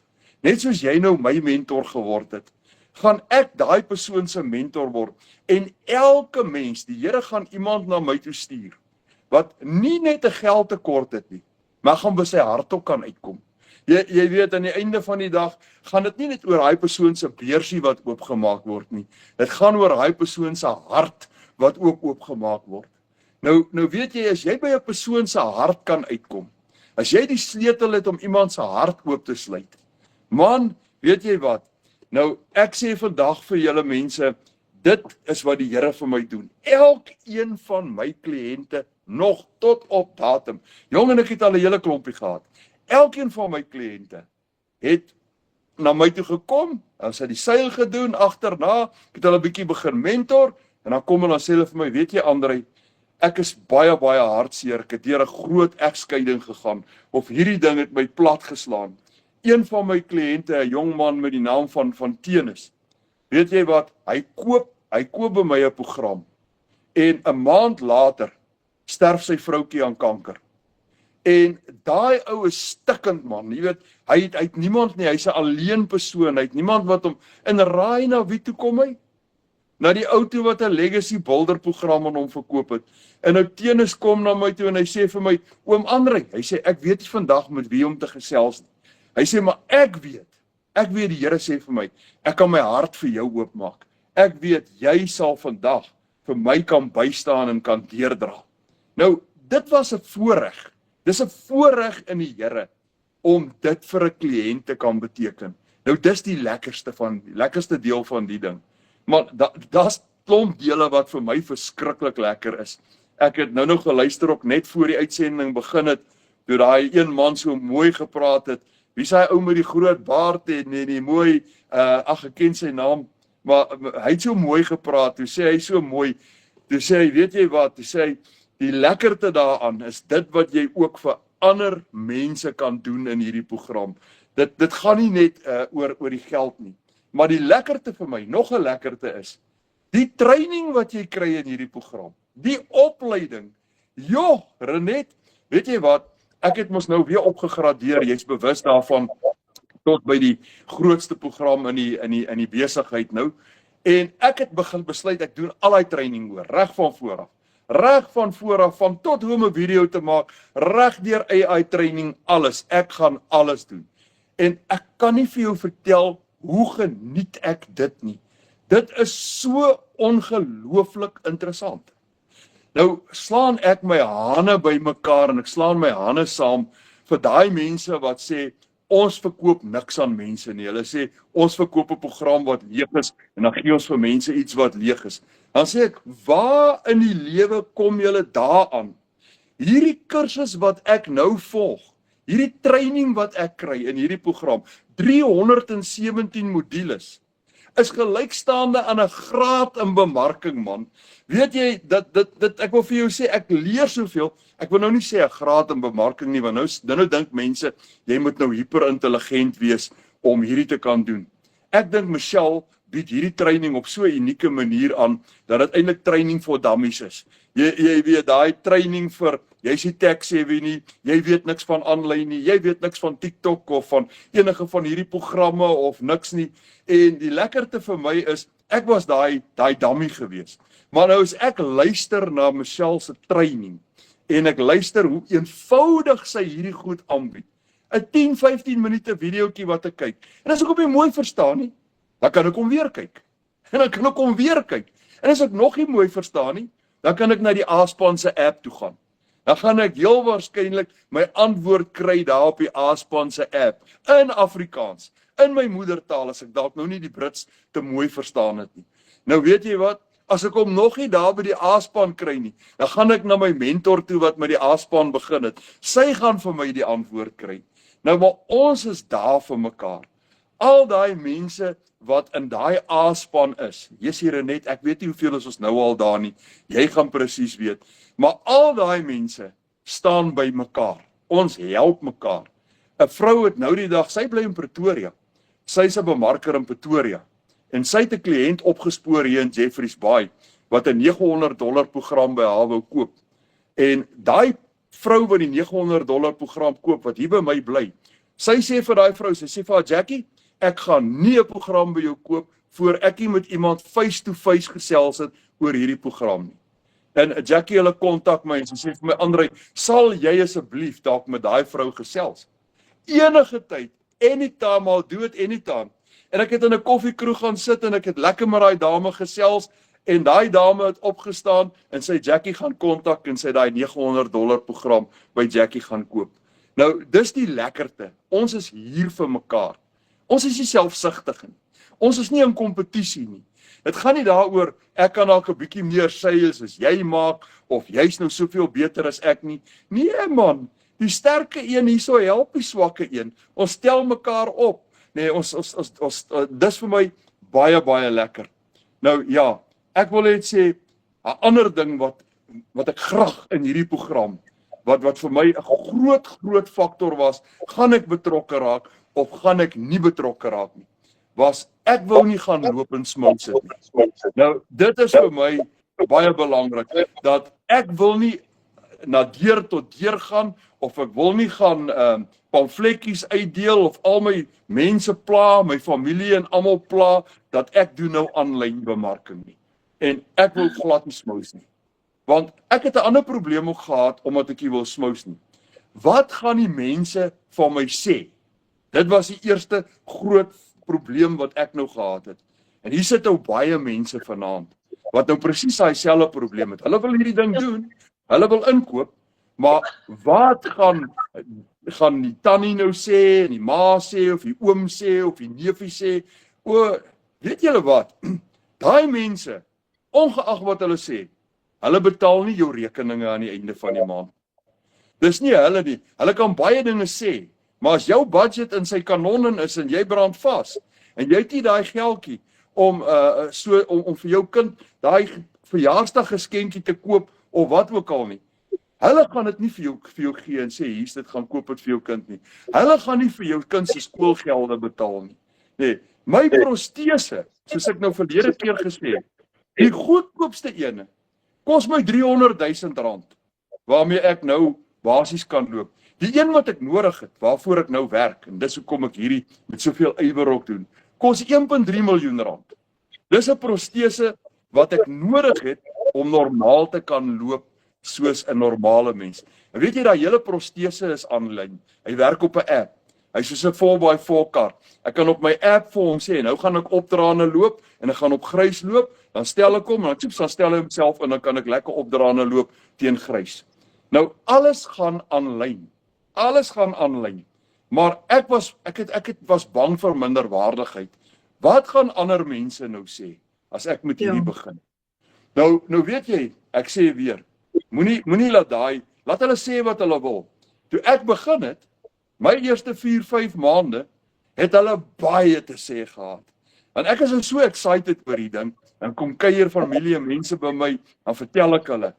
Speaker 2: Net soos jy nou my mentor geword het, gaan ek daai persoon se mentor word. En elke mens, die Here gaan iemand na my toe stuur, wat nie net 'n geldtekort het nie, maar gaan by sy hart ook kan uitkom. Jy weet, aan die einde van die dag, gaan dit nie net oor daai persoon se beursie wat oopgemaak word nie. Dit gaan oor daai persoon se hart wat ook oopgemaak word. Nou weet jy, as jy by 'n persoon se hart kan uitkom, as jy die sleutel het om iemand se hart oop te sluit, man, weet jy wat? Nou, ek sê vandag vir julle mense, dit is wat die Here vir my doen. Elkeen van my kliënte, nog tot op datum. Jong, en ek het al 'n hele klompie gehad. Elkeen van my kliënte het na my toe gekom, en sy het die seil gedoen, agterna, ek het hulle 'n bietjie begin mentor, en dan kom hulle en sê hulle vir my, weet jy Andrei, ek is baie hartseer, ek het deur 'n groot egskeiding gegaan, of hierdie ding het my plat geslaan. Een van my kliënte, 'n jong man met die naam van Tenus, weet jy wat, hy koop by my 'n program, en 'n maand later, sterf sy vroukie aan kanker. En daai ou is stikkend man, jy weet, hy het niemand nie, hy's 'n alleen persoon, hy het niemand wat hom, en raai na wie toe kom hy? Na die ou toe wat 'n legacy builder program aan hom verkoop het. En nou Tenus kom na my toe en hy sê vir my, oom Andrei, hy sê, ek weet nie vandag met wie om te gesels nie. Hy sê, maar ek weet die Here sê vir my, ek kan my hart vir jou oopmaak. Ek weet, jy sal vandag vir my kan bystaan en kan deurdra. Nou, dit was 'n voorreg. Dis 'n voorreg in die Here om dit vir 'n kliënt te kan beteken. Nou dis die lekkerste deel van die ding. Maar daar's klomp dele wat vir my verskriklik lekker is. Ek het nou nog geluister ook net voor die uitsending begin het, toe daai een man so mooi gepraat het. Wie is hy ou met die groot baard en die mooi, ek ken sy naam, maar hy het so mooi gepraat, toe sê hy so mooi, toe sê hy, weet jy wat, toe sê hy, die lekkerte daaraan is dit wat jy ook vir ander mense kan doen in hierdie program. Dit gaan nie net oor die geld nie, maar die lekkerte vir my, nog 'n lekkerte is, die training wat jy kry in hierdie program, die opleiding, joh, Renet, weet jy wat, ek het mos nou weer opgegradeer, jy's bewus daarvan, tot by die grootste program in die besigheid nou, en ek het begin besluit, ek doen al die training oor, reg van vooraf, van tot hoe om 'n video te maak, reg deur AI training, alles, ek gaan alles doen, en ek kan nie vir jou vertel, hoe geniet ek dit nie, dit is so ongelooflik interessant. Nou slaan ek my hande by mekaar en ek slaan my hande saam vir daai mense wat sê, ons verkoop niks aan mense nie. Hulle sê, ons verkoop 'n program wat leeg is en dan gee ons vir mense iets wat leeg is. Dan sê ek, waar in die lewe kom julle daaraan? Hierdie kursus wat ek nou volg, hierdie training wat ek kry in hierdie program, 317 modules, is gelykstaande aan 'n graad in bemarking, man. Weet jy, ek wil vir jou sê, ek leer soveel, ek wil nou nie sê 'n graad in bemarking nie, want nou dink mense, jy moet nou hyperintelligent wees om hierdie te kan doen. Ek dink Michelle bied hierdie training op so 'n unieke manier aan, dat dit eintlik training vir dummies is. Jy weet, daai training vir, jy's nie tech-savvy nie, jy weet niks van aanlyn nie, jy weet niks van TikTok of van enige van hierdie programme of niks nie, en die lekkerte vir my is, ek was daai dummy gewees, maar nou as ek luister na Michelle se training, en ek luister hoe eenvoudig sy hierdie goed aanbied, 'n 10-15 minute videoetjie wat ek kyk, en as ek op nie mooi verstaan nie, dan kan ek hom weer kyk, en dan kan ek hom weer kyk, en as ek nog nie mooi verstaan nie, dan kan ek na die A-span se app toe gaan. Dan gaan ek heel waarskynlik my antwoord kry daar op die A-span se app, in Afrikaans, in my moedertaal, as ek dalk nou nie die Brits te mooi verstaan het nie. Nou weet jy wat, as ek hom nog nie daar by die A-span kry nie, dan gaan ek na my mentor toe wat met die A-span begin het. Sy gaan vir my die antwoord kry. Nou, maar ons is daar vir mekaar. Al daai mense wat in daai A-span is, Jessie Renet, ek weet nie hoeveel is ons nou al daar nie, jy gaan presies weet, maar al daai mense staan by mekaar, ons help mekaar. 'n Vrou het nou die dag, sy bly in Pretoria, sy is 'n bemarker in Pretoria, en sy het 'n kliënt opgespoor hier in Jeffreys Bay, wat 'n $900 program by haar wou koop, en daai vrou wat die $900 program koop, wat hier by my bly, sy sê vir daai vrou, sy sê vir haar, Jackie, ek gaan nie 'n program by jou koop, voor ek nie met iemand face-to-face gesels het oor hierdie program nie. En Jackie, hulle kontak my, en sy sê vir my, André, sal jy asseblief dalk met daai vrou gesels? Enige tyd, anytime, I'll do it anytime. En ek het in 'n koffiekroeg gaan sit, en ek het lekker met daai dame gesels, en daai dame het opgestaan, en sy Jackie gaan kontak, en sy daai $900 program by Jackie gaan koop. Nou, dis die lekkerte, ons is hier vir mekaar. Ons is nie selfsugtig nie. Ons is nie in kompetisie nie. Dit gaan nie daaroor, ek kan dalk 'n bietjie meer sales as jy maak, of jy's nou soveel beter as ek nie. Nee man, die sterke een hierso help die swakke een. Ons stel mekaar op. Nee, dis vir my baie, baie lekker. Nou ja, ek wil net sê, 'n ander ding wat ek graag in hierdie program, wat vir my 'n groot faktor was, gaan ek betrokke raak, of gaan ek nie betrokke raak nie, was, ek wou nie gaan loop en smous het nie. Nou, dit is vir my baie belangrik, dat ek wil nie na deur tot deur gaan, of ek wil nie gaan pamfletjies uitdeel, of al my mense pla, my familie en almal pla, dat ek doen nou aanlyn bemarking nie. En ek wil glad nie smous nie. Want ek het 'n ander probleem ook gehad, omdat ek nie wil smous nie. Wat gaan die mense van my sê? Dit was die eerste groot probleem wat ek nou gehad het. En hier sit nou baie mense vanaand, wat nou presies daai selfde probleem het. Hulle wil hierdie ding doen, hulle wil inkoop, Maar wat gaan die tannie nou sê, en die ma sê, of die oom sê, of die neefie sê? O, weet julle wat? Daai mense, ongeag wat hulle sê, hulle betaal nie jou rekeninge aan die einde van die maand. Dis nie hulle nie. Hulle kan baie dinge sê, maar as jou budget in sy kanonnen is en jy brand vas, en jy het nie daai geldjie om om vir jou kind daai verjaarsdaggeskenkie te koop of wat ook al nie. Hulle gaan dit nie vir jou gee en sê hier's dit, gaan koop dit vir jou kind nie. Hulle gaan nie vir jou kind se skoolgelde betaal nie. Nee, my protese, soos ek nou verlede keer gesê het, die goedkoopste ene kos my R300,000 waarmee ek nou basies kan loop. Die een wat ek nodig het, waarvoor ek nou werk, en dis hoekom ek hierdie met soveel ywer ook doen, kos R1.3 miljoen. Dis 'n protese wat ek nodig het om normaal te kan loop soos 'n normale mens. En weet jy, daai hele protese is aanlyn. Hy werk op 'n app. Hy is soos 'n 4x4 kar. Ek kan op my app vir hom sê, nou gaan ek opdraande loop en ek gaan op grys loop, dan stel ek hom en dan stel hy homself en dan kan ek lekker opdraande loop teen grys. Nou alles gaan aanlyn. Alles gaan aanlyn. Maar ek was bang vir minderwaardigheid. Wat gaan ander mense nou sê as ek met hierdie begin? Nou weet jy, ek sê weer, moenie laat hulle sê wat hulle wil. Toe ek begin het, my eerste 4-5 maande, het hulle baie te sê gehad. En ek is so excited oor die ding, dan kom kuier familie en mense by my, dan vertel ek hulle.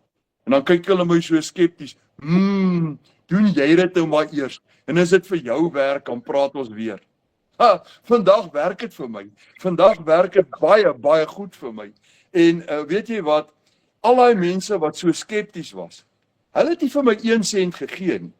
Speaker 2: En dan kyk hulle my so skepties, doen jy dit nou maar eers, en as dit vir jou werk, dan praat ons weer. Vandag werk dit vir my, vandag werk dit baie, baie goed vir my. En weet jy wat, al die mense wat so skepties was, hulle het nie vir my 1 sent gegee nie,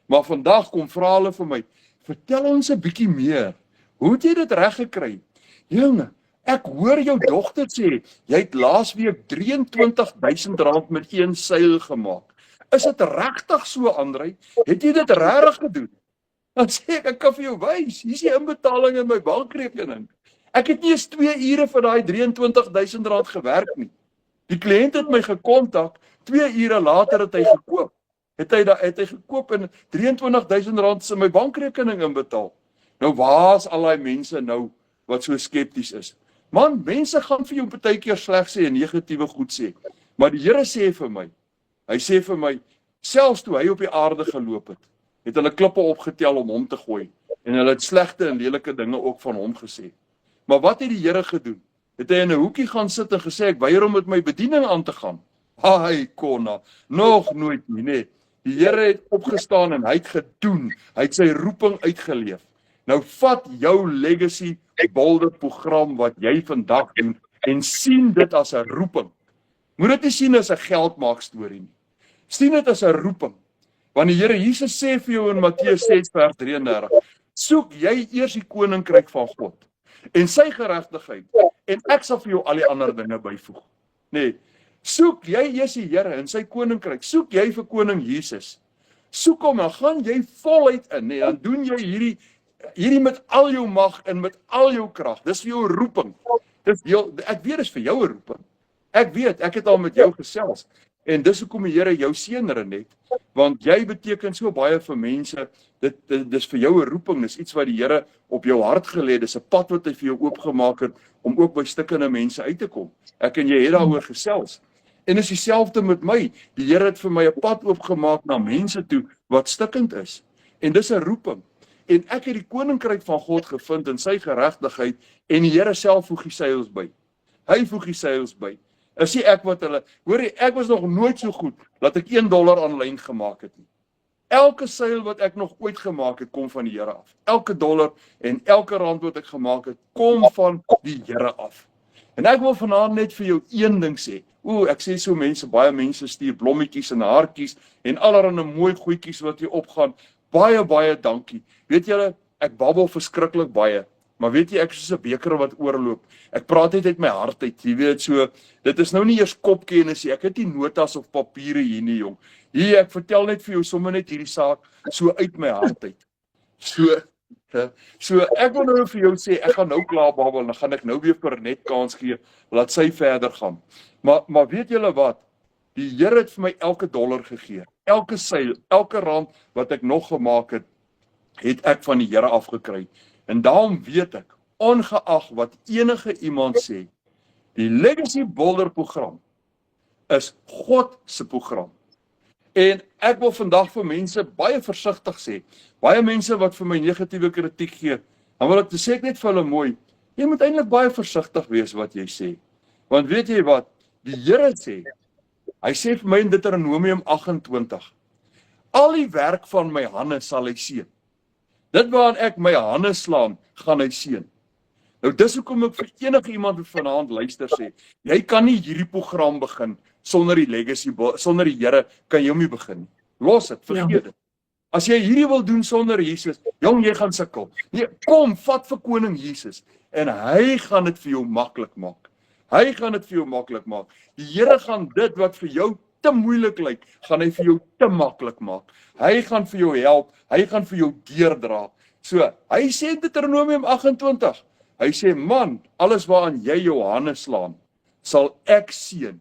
Speaker 2: maar vandag kom vra hulle vir my, vertel ons 'n bietjie meer, hoe het jy dit reg gekry? Jonge, ek hoor jou dogter sê, jy het laasweek R23,000 met 1 seil gemaak. Is dit regtig so, Andrei? Het jy dit regtig gedoen? Dan sê ek kan vir jou wys, hier is die inbetaling in my bankrekening. Ek het nie eens 2 ure vir daai R23,000 gewerk nie. Die kliënt het my gekontak, 2 ure later het hy gekoop. Het hy gekoop en R23,000 in my bankrekening inbetaal. Nou waar is al die mense nou wat so skepties is? Man, mense gaan vir jou partykeer sleg sê en negatiewe goed sê. Maar die Here sê vir my, hy sê vir my, selfs toe hy op die aarde geloop het hulle klippe opgetel om hom te gooi. En hulle het slegte en lelike dinge ook van hom gesê. Maar wat het die Here gedoen? Het hy in 'n hoekie gaan sit en gesê, ek weier om met my bediening aan te gaan? Ai, konna, nog nooit nie, nee. Die Here het opgestaan en hy het gedoen. Hy het sy roeping uitgeleef. Nou vat jou legacy bolde program wat jy vandag doen en sien dit as 'n roeping. Moet dit nie sien as 'n geldmaak storie nie. Sien dit as 'n roeping. Want die Here Jesus sê vir jou in Matteus 6:33, soek jy eers die koninkryk van God en sy geregtigheid en ek sal vir jou al die ander dinge byvoeg. Nee, soek jy eers die Here en sy koninkryk, soek jy vir koning Jesus. Soek hom, dan gaan jy voluit in, nee, dan doen jy hierdie met al jou mag en met al jou krag. Dis vir jou roeping. Ek weet dis vir jou 'n roeping. Ek weet, ek het al met jou gesels. En dis hoekom die Here jou seën Renet, want jy beteken so baie vir mense. Dis vir jou 'n roeping, dis iets wat die Here op jou hart gelê het, dis 'n pad wat hy vir jou oopgemaak het om ook by stikkende mense uit te kom. Ek en jy het daaroor gesels. En is dieselfde met my. Die Here het vir my 'n pad oopgemaak na mense toe wat stikkend is. En dis 'n roeping. En ek het die koninkryk van God gevind in sy geregtigheid en die Here self voeg die seils by. Hy voeg die seils by. Is nie ek wat hulle, hoor jy, ek was nog nooit so goed dat ek $1 aanlyn gemaak het nie. Elke seil wat ek nog ooit gemaak het, kom van die Here af. Elke dollar en elke rand wat ek gemaak het, kom van die Here af. En ek wil vanaand net vir jou een ding sê. Ek sê so baie mense stuur blommetjies en haartjies en allerlei mooi goedjies wat hier opgaan. Baie, baie dankie. Weet julle, ek babbel verskriklik baie. Maar weet jy, ek is soos 'n beker wat oorloop. Ek praat net uit my hart uit, jy weet so, dit is nou nie eers kopkennis nie, ek het nie notas of papiere hier nie, jong. Hier, ek vertel net vir jou sommer net hierdie saak, so uit my hart uit. So ek wil nou vir jou sê, ek gaan nou klaar babbel, dan gaan ek nou weer vir Renet kans gee, laat sy verder gaan. Maar weet julle wat, die Here het vir my elke dollar gegee. elke seil, elke rand wat ek nog gemaak het ek van die Here afgekry. En daarom weet ek, ongeag wat enige iemand sê, die Legacy Builder program is God se program. En ek wil vandag vir mense baie versigtig sê, baie mense wat vir my negatiewe kritiek gee, dan wil ek sê ek net vir hulle mooi, jy moet eintlik baie versigtig wees wat jy sê. Want weet jy wat, die Here sê, hy sê vir my in Deuteronomium 28, al die werk van my hande sal hy seën. Dit waaraan ek my hande slaan, gaan hy seën. Nou dis hoekom ek vir enige iemand wat vanaand luister sê, jy kan nie hierdie program begin sonder die legacy, sonder die Here kan jy nie begin. Los dit, vergeet dit. As jy hierdie wil doen sonder Jesus, jong, jy gaan sukkel. Nee, kom, vat vir koning Jesus en hy gaan dit vir jou maklik maak. Hy gaan dit vir jou maklik maak. Die Here gaan dit wat vir jou te moeilik lyk, gaan hy vir jou te maklik maak. Hy gaan vir jou help, hy gaan vir jou deurdra. So, hy sê in Deuteronomium 28, hy sê, man, alles waaraan jy jou hande slaan, sal ek seën.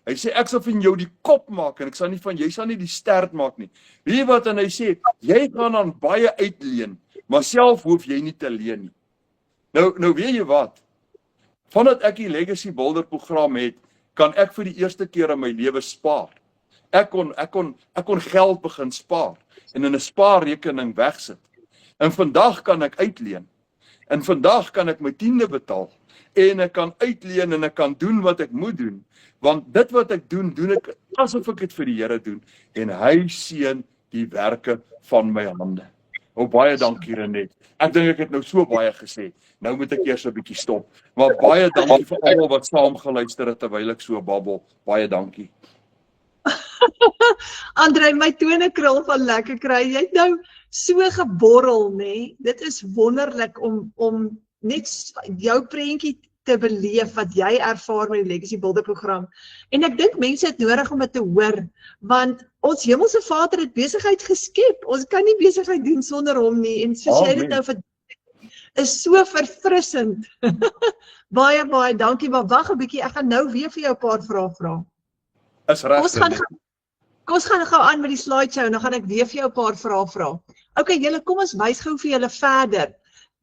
Speaker 2: Hy sê, ek sal van jou die kop maak, en ek sal nie van, jy sal nie die stert maak nie. Weet jy wat, en hy sê, jy gaan dan baie uitleen, maar self hoef jy nie te leen nie. Nou weet jy wat, vandat ek die Legacy Builder program het, kan ek vir die eerste keer in my lewe spaar. Ek kon geld begin spaar, en in 'n spaarrekening wegsit. En vandag kan ek uitleen. En vandag kan ek my 10de betaal. En ek kan uitleen en ek kan doen wat ek moet doen. Want dit wat ek doen, doen ek asof ek dit vir die Here doen. En hy seën die werke van my hande. Baie dankie Renet. Ek dink ek het nou so baie gesê. Nou moet ek eers 'n bietjie stop. Maar baie dankie vir almal wat saam geluister het terwyl ek so babbel. Baie dankie.
Speaker 1: Andrei, my tone krul van lekker kry. Jy het nou so geborrel, nê? Dit is wonderlik om net jou prentjie te beleef wat jy ervaar met die Legacy Builder program. En ek dink mense het nodig om dit te hoor, want ons hemelse Vader het besigheid geskep. Ons kan nie besigheid doen sonder hom nie. En soos jy dit nou is so verfrissend. Baie dankie, maar wag 'n bietjie, ek gaan nou weer vir jou 'n paar vrae vra.
Speaker 2: Is reg.
Speaker 1: Ons gaan gou aan met die slideshow en dan gaan ek weer vir jou 'n paar vrae vra. Okay, julle, kom ons wys gou vir julle verder.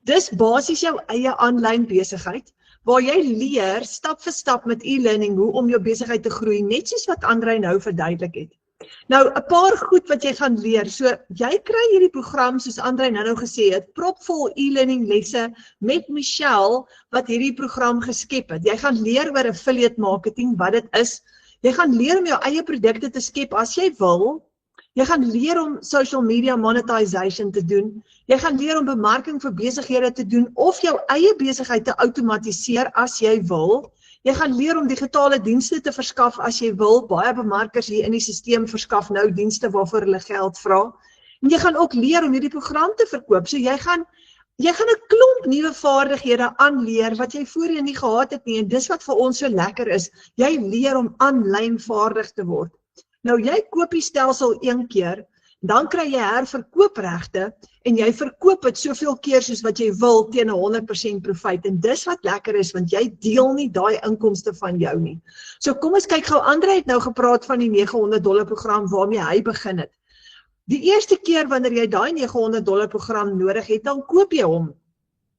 Speaker 1: Dis basies jou eie aanlyn besigheid waar jy leer stap vir stap met e-learning hoe om jou besigheid te groei, net soos wat Andrei nou verduidelik het. Nou, 'n paar goed wat jy gaan leer. So, jy kry hierdie program soos Andrei nou gesê het, propvol e-learning lesse met Michelle wat hierdie program geskep het. Jy gaan leer oor affiliate marketing, wat dit is. Jy gaan leer om jou eie produkte te skep as jy wil. Jy gaan leer om social media monetization te doen. Jy gaan leer om bemarking vir besighede te doen of jou eie besigheid te outomatiseer as jy wil. Jy gaan leer om digitale dienste te verskaf as jy wil. Baie bemarkers hier in die stelsel verskaf nou dienste waarvoor hulle geld vra. En jy gaan ook leer om hierdie program te verkoop. So jy gaan 'n klomp nuwe vaardighede aanleer wat jy voorheen nie gehad het nie, en dis wat vir ons so lekker is. Jy leer om aanlyn vaardig te word. Nou jy koop die stelsel een keer, dan kry jy herverkoopregte en jy verkoop dit soveel keer soos wat jy wil teen 100% profijt. En dis wat lekker is, want jy deel nie daai inkomste van jou nie. So kom ons kyk gou, Andrei het nou gepraat van die $900 program waarmee hy begin het. Die eerste keer wanneer jy daai $900 program nodig het, dan koop jy hom.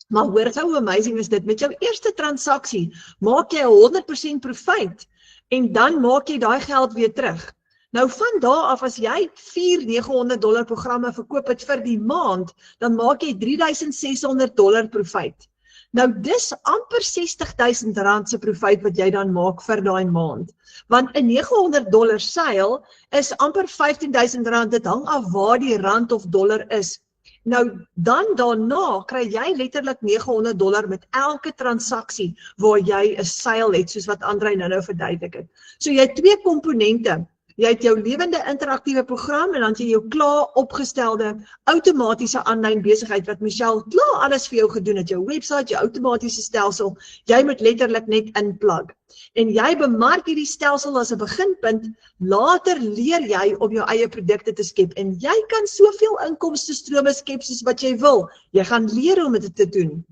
Speaker 1: Maar hoor gou, hoe amazing is dit, met jou eerste transaksie maak jy 100% profijt en dan maak jy daai geld weer terug. Nou van daar af, as jy 4 $900 programme verkoop het vir die maand, dan maak jy $3,600 profijt. Nou dis amper R60,000 se profijt wat jy dan maak vir daai maand. Want 'n $900 seil is amper R15,000, dit hang af waar die rand of dollar is. Nou dan daarna kry jy letterlik $900 met elke transaksie waar jy 'n seil het, soos wat Andrei nou verduidelik het. So jy het 2 komponente. Jy het jou lewende interaktiewe program en dan het jy jou klaar opgestelde outomatiese aanlyn besigheid wat Michelle klaar alles vir jou gedoen het, jou website, jou outomatiese stelsel, jy moet letterlik net inplug. En jy bemark hierdie stelsel as 'n beginpunt, later leer jy om jou eie produkte te skep en jy kan soveel inkomste strome skep soos wat jy wil. Jy gaan leer om dit te doen.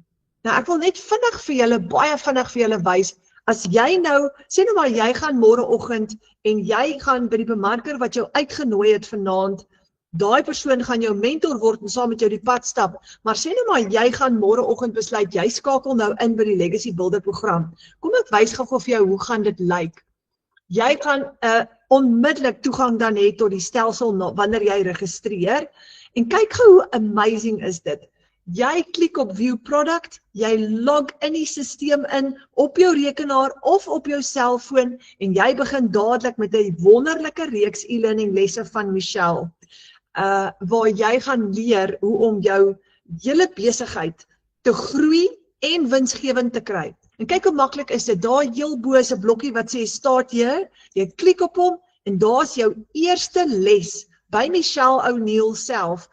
Speaker 1: Nou ek wil net baie vinnig vir julle wys, As jy nou, sê nou maar jy gaan môreoggend en jy gaan by die bemarker wat jou uitgenooi het vanaand, daai persoon gaan jou mentor word en saam met jou die pad stap, maar sê nou maar jy gaan môreoggend besluit, jy skakel nou in by die Legacy Builder program. Kom ek wys gou vir jou hoe gaan dit lyk. Jy gaan onmiddellik toegang dan hê tot die stelsel wanneer jy registreer en kyk gou hoe amazing is dit. Jy klik op View Product, jy log in die stelsel in op jou rekenaar of op jou selfoon en jy begin dadelik met 'n wonderlike reeks e-learning lesse van Michelle. Waar jy gaan leer hoe om jou hele besigheid te groei en winsgewend te kry. En kyk hoe maklik is dit, daar heel bo is 'n blokkie wat sê start here, jy klik op hom en daar's jou eerste les by Michelle O'Neill self,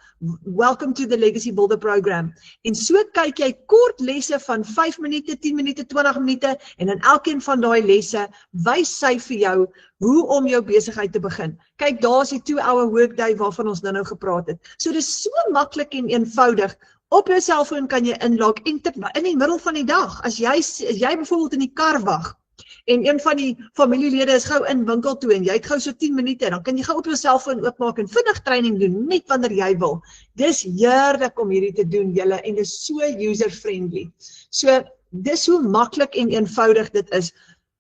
Speaker 1: Welcome to the Legacy Builder Program. En so kyk jy kort lesse van 5 minute, 10 minute, 20 minute en in elkeen van daai lesse wys sy vir jou hoe om jou besigheid te begin. Kyk, daar's die 2-hour workday waarvan ons nou gepraat het. So dis so maklik en eenvoudig. Op jou selfoon kan jy inlog en in die middel van die dag, as jy byvoorbeeld in die kar wag en een van die familielede is gou in winkel toe en jy het gou so 10 minute, dan kan jy gou op jou selfoon oopmaak en vinnig training doen, net wanneer jy wil. Dis heerlik om hierdie te doen, julle, en dis so user-friendly. So, dis hoe maklik en eenvoudig dit is.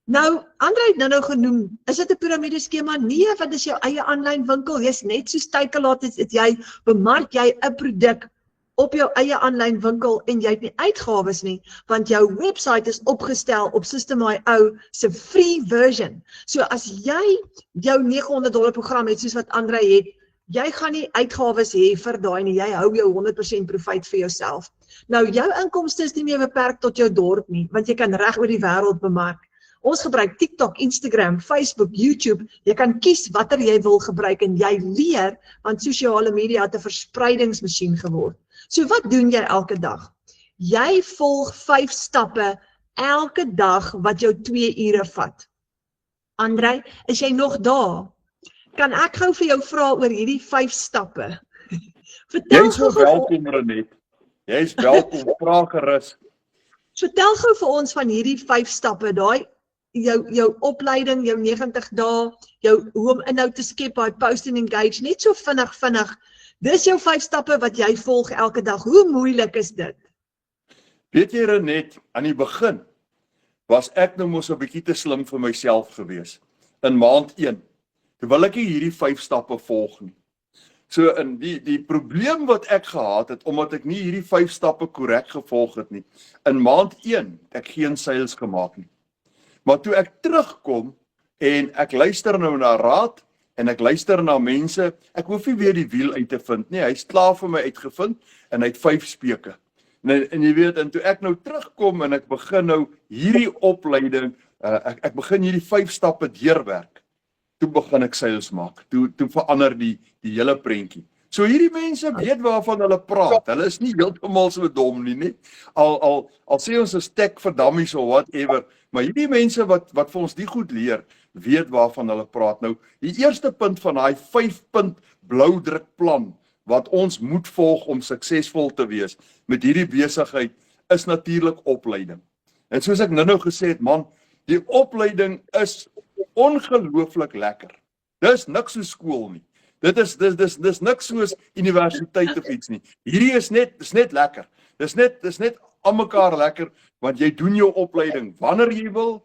Speaker 1: Nou, Andre het nou genoem, is dit 'n piramideskema? Nee, want dis jou eie aanlyn winkel, jy's net soos Takealot, jy bemark jy 'n produk op jou eie aanlyn winkel en jy het nie uitgawes nie, want jou website is opgestel op System.io se free version. So as jy jou $900 program het soos wat Andre het, jy gaan nie uitgawes hê vir daai nie, jy hou jou 100% profit vir jouself. Nou jou inkomste is nie meer beperk tot jou dorp nie, want jy kan reg oor die wêreld bemark. Ons gebruik TikTok, Instagram, Facebook, YouTube. Jy kan kies watter jy wil gebruik en jy leer, want sosiale media het 'n verspreidingsmasjien geword. So wat doen jy elke dag? Jy volg 5 stappe elke dag wat jou 2 ure vat. Andre, is jy nog daar? Kan ek gou vir jou vra oor hierdie 5 stappe?
Speaker 2: Vertel gou welkom Renet. Jy's welkom, vra gerus.
Speaker 1: Vertel gou vir ons van hierdie 5 stappe, daai jou opleiding, jou 90 dae, hoe om inhoud te skep, by post and engage, net so vinnig. Dis jou 5 stappe wat jy volg elke dag. Hoe moeilik is dit?
Speaker 2: Weet jy Renet, aan die begin was ek nou mos 'n bietjie te slim vir myself gewees. In maand 1, toe wil ek hierdie 5 stappe volg nie. So in die probleem wat ek gehad het, omdat ek nie hierdie 5 stappe korrek gevolg het nie, in maand 1 het ek geen sales gemaak nie. Maar toe ek terugkom en ek luister nou na raad en ek luister na mense, ek hoef nie weer die wiel uit te vind nie, hy's klaar vir my uitgevind en hy het 5 speke. En jy weet, en toe ek nou terugkom en ek begin nou hierdie opleiding, ek begin hierdie 5 stappe deurwerk, toe begin ek sales maak, toe verander die hele prentjie. So hierdie mense weet waarvan hulle praat, hulle is nie heeltemal so dom nie, al sê ons is tech vir dummies of whatever, maar hierdie mense wat vir ons die goed leer, weet waarvan hulle praat. Nou, die eerste punt van daai 5-punt bloudrukplan, wat ons moet volg om suksesvol te wees met hierdie besigheid, is natuurlik opleiding. En soos ek nou gesê het, man, die opleiding is ongelooflik lekker. Dis niks so skool nie. Dis niks soos universiteit of iets nie. Hierdie is net lekker. Dis net aan mekaar lekker, want jy doen jou opleiding wanneer jy wil,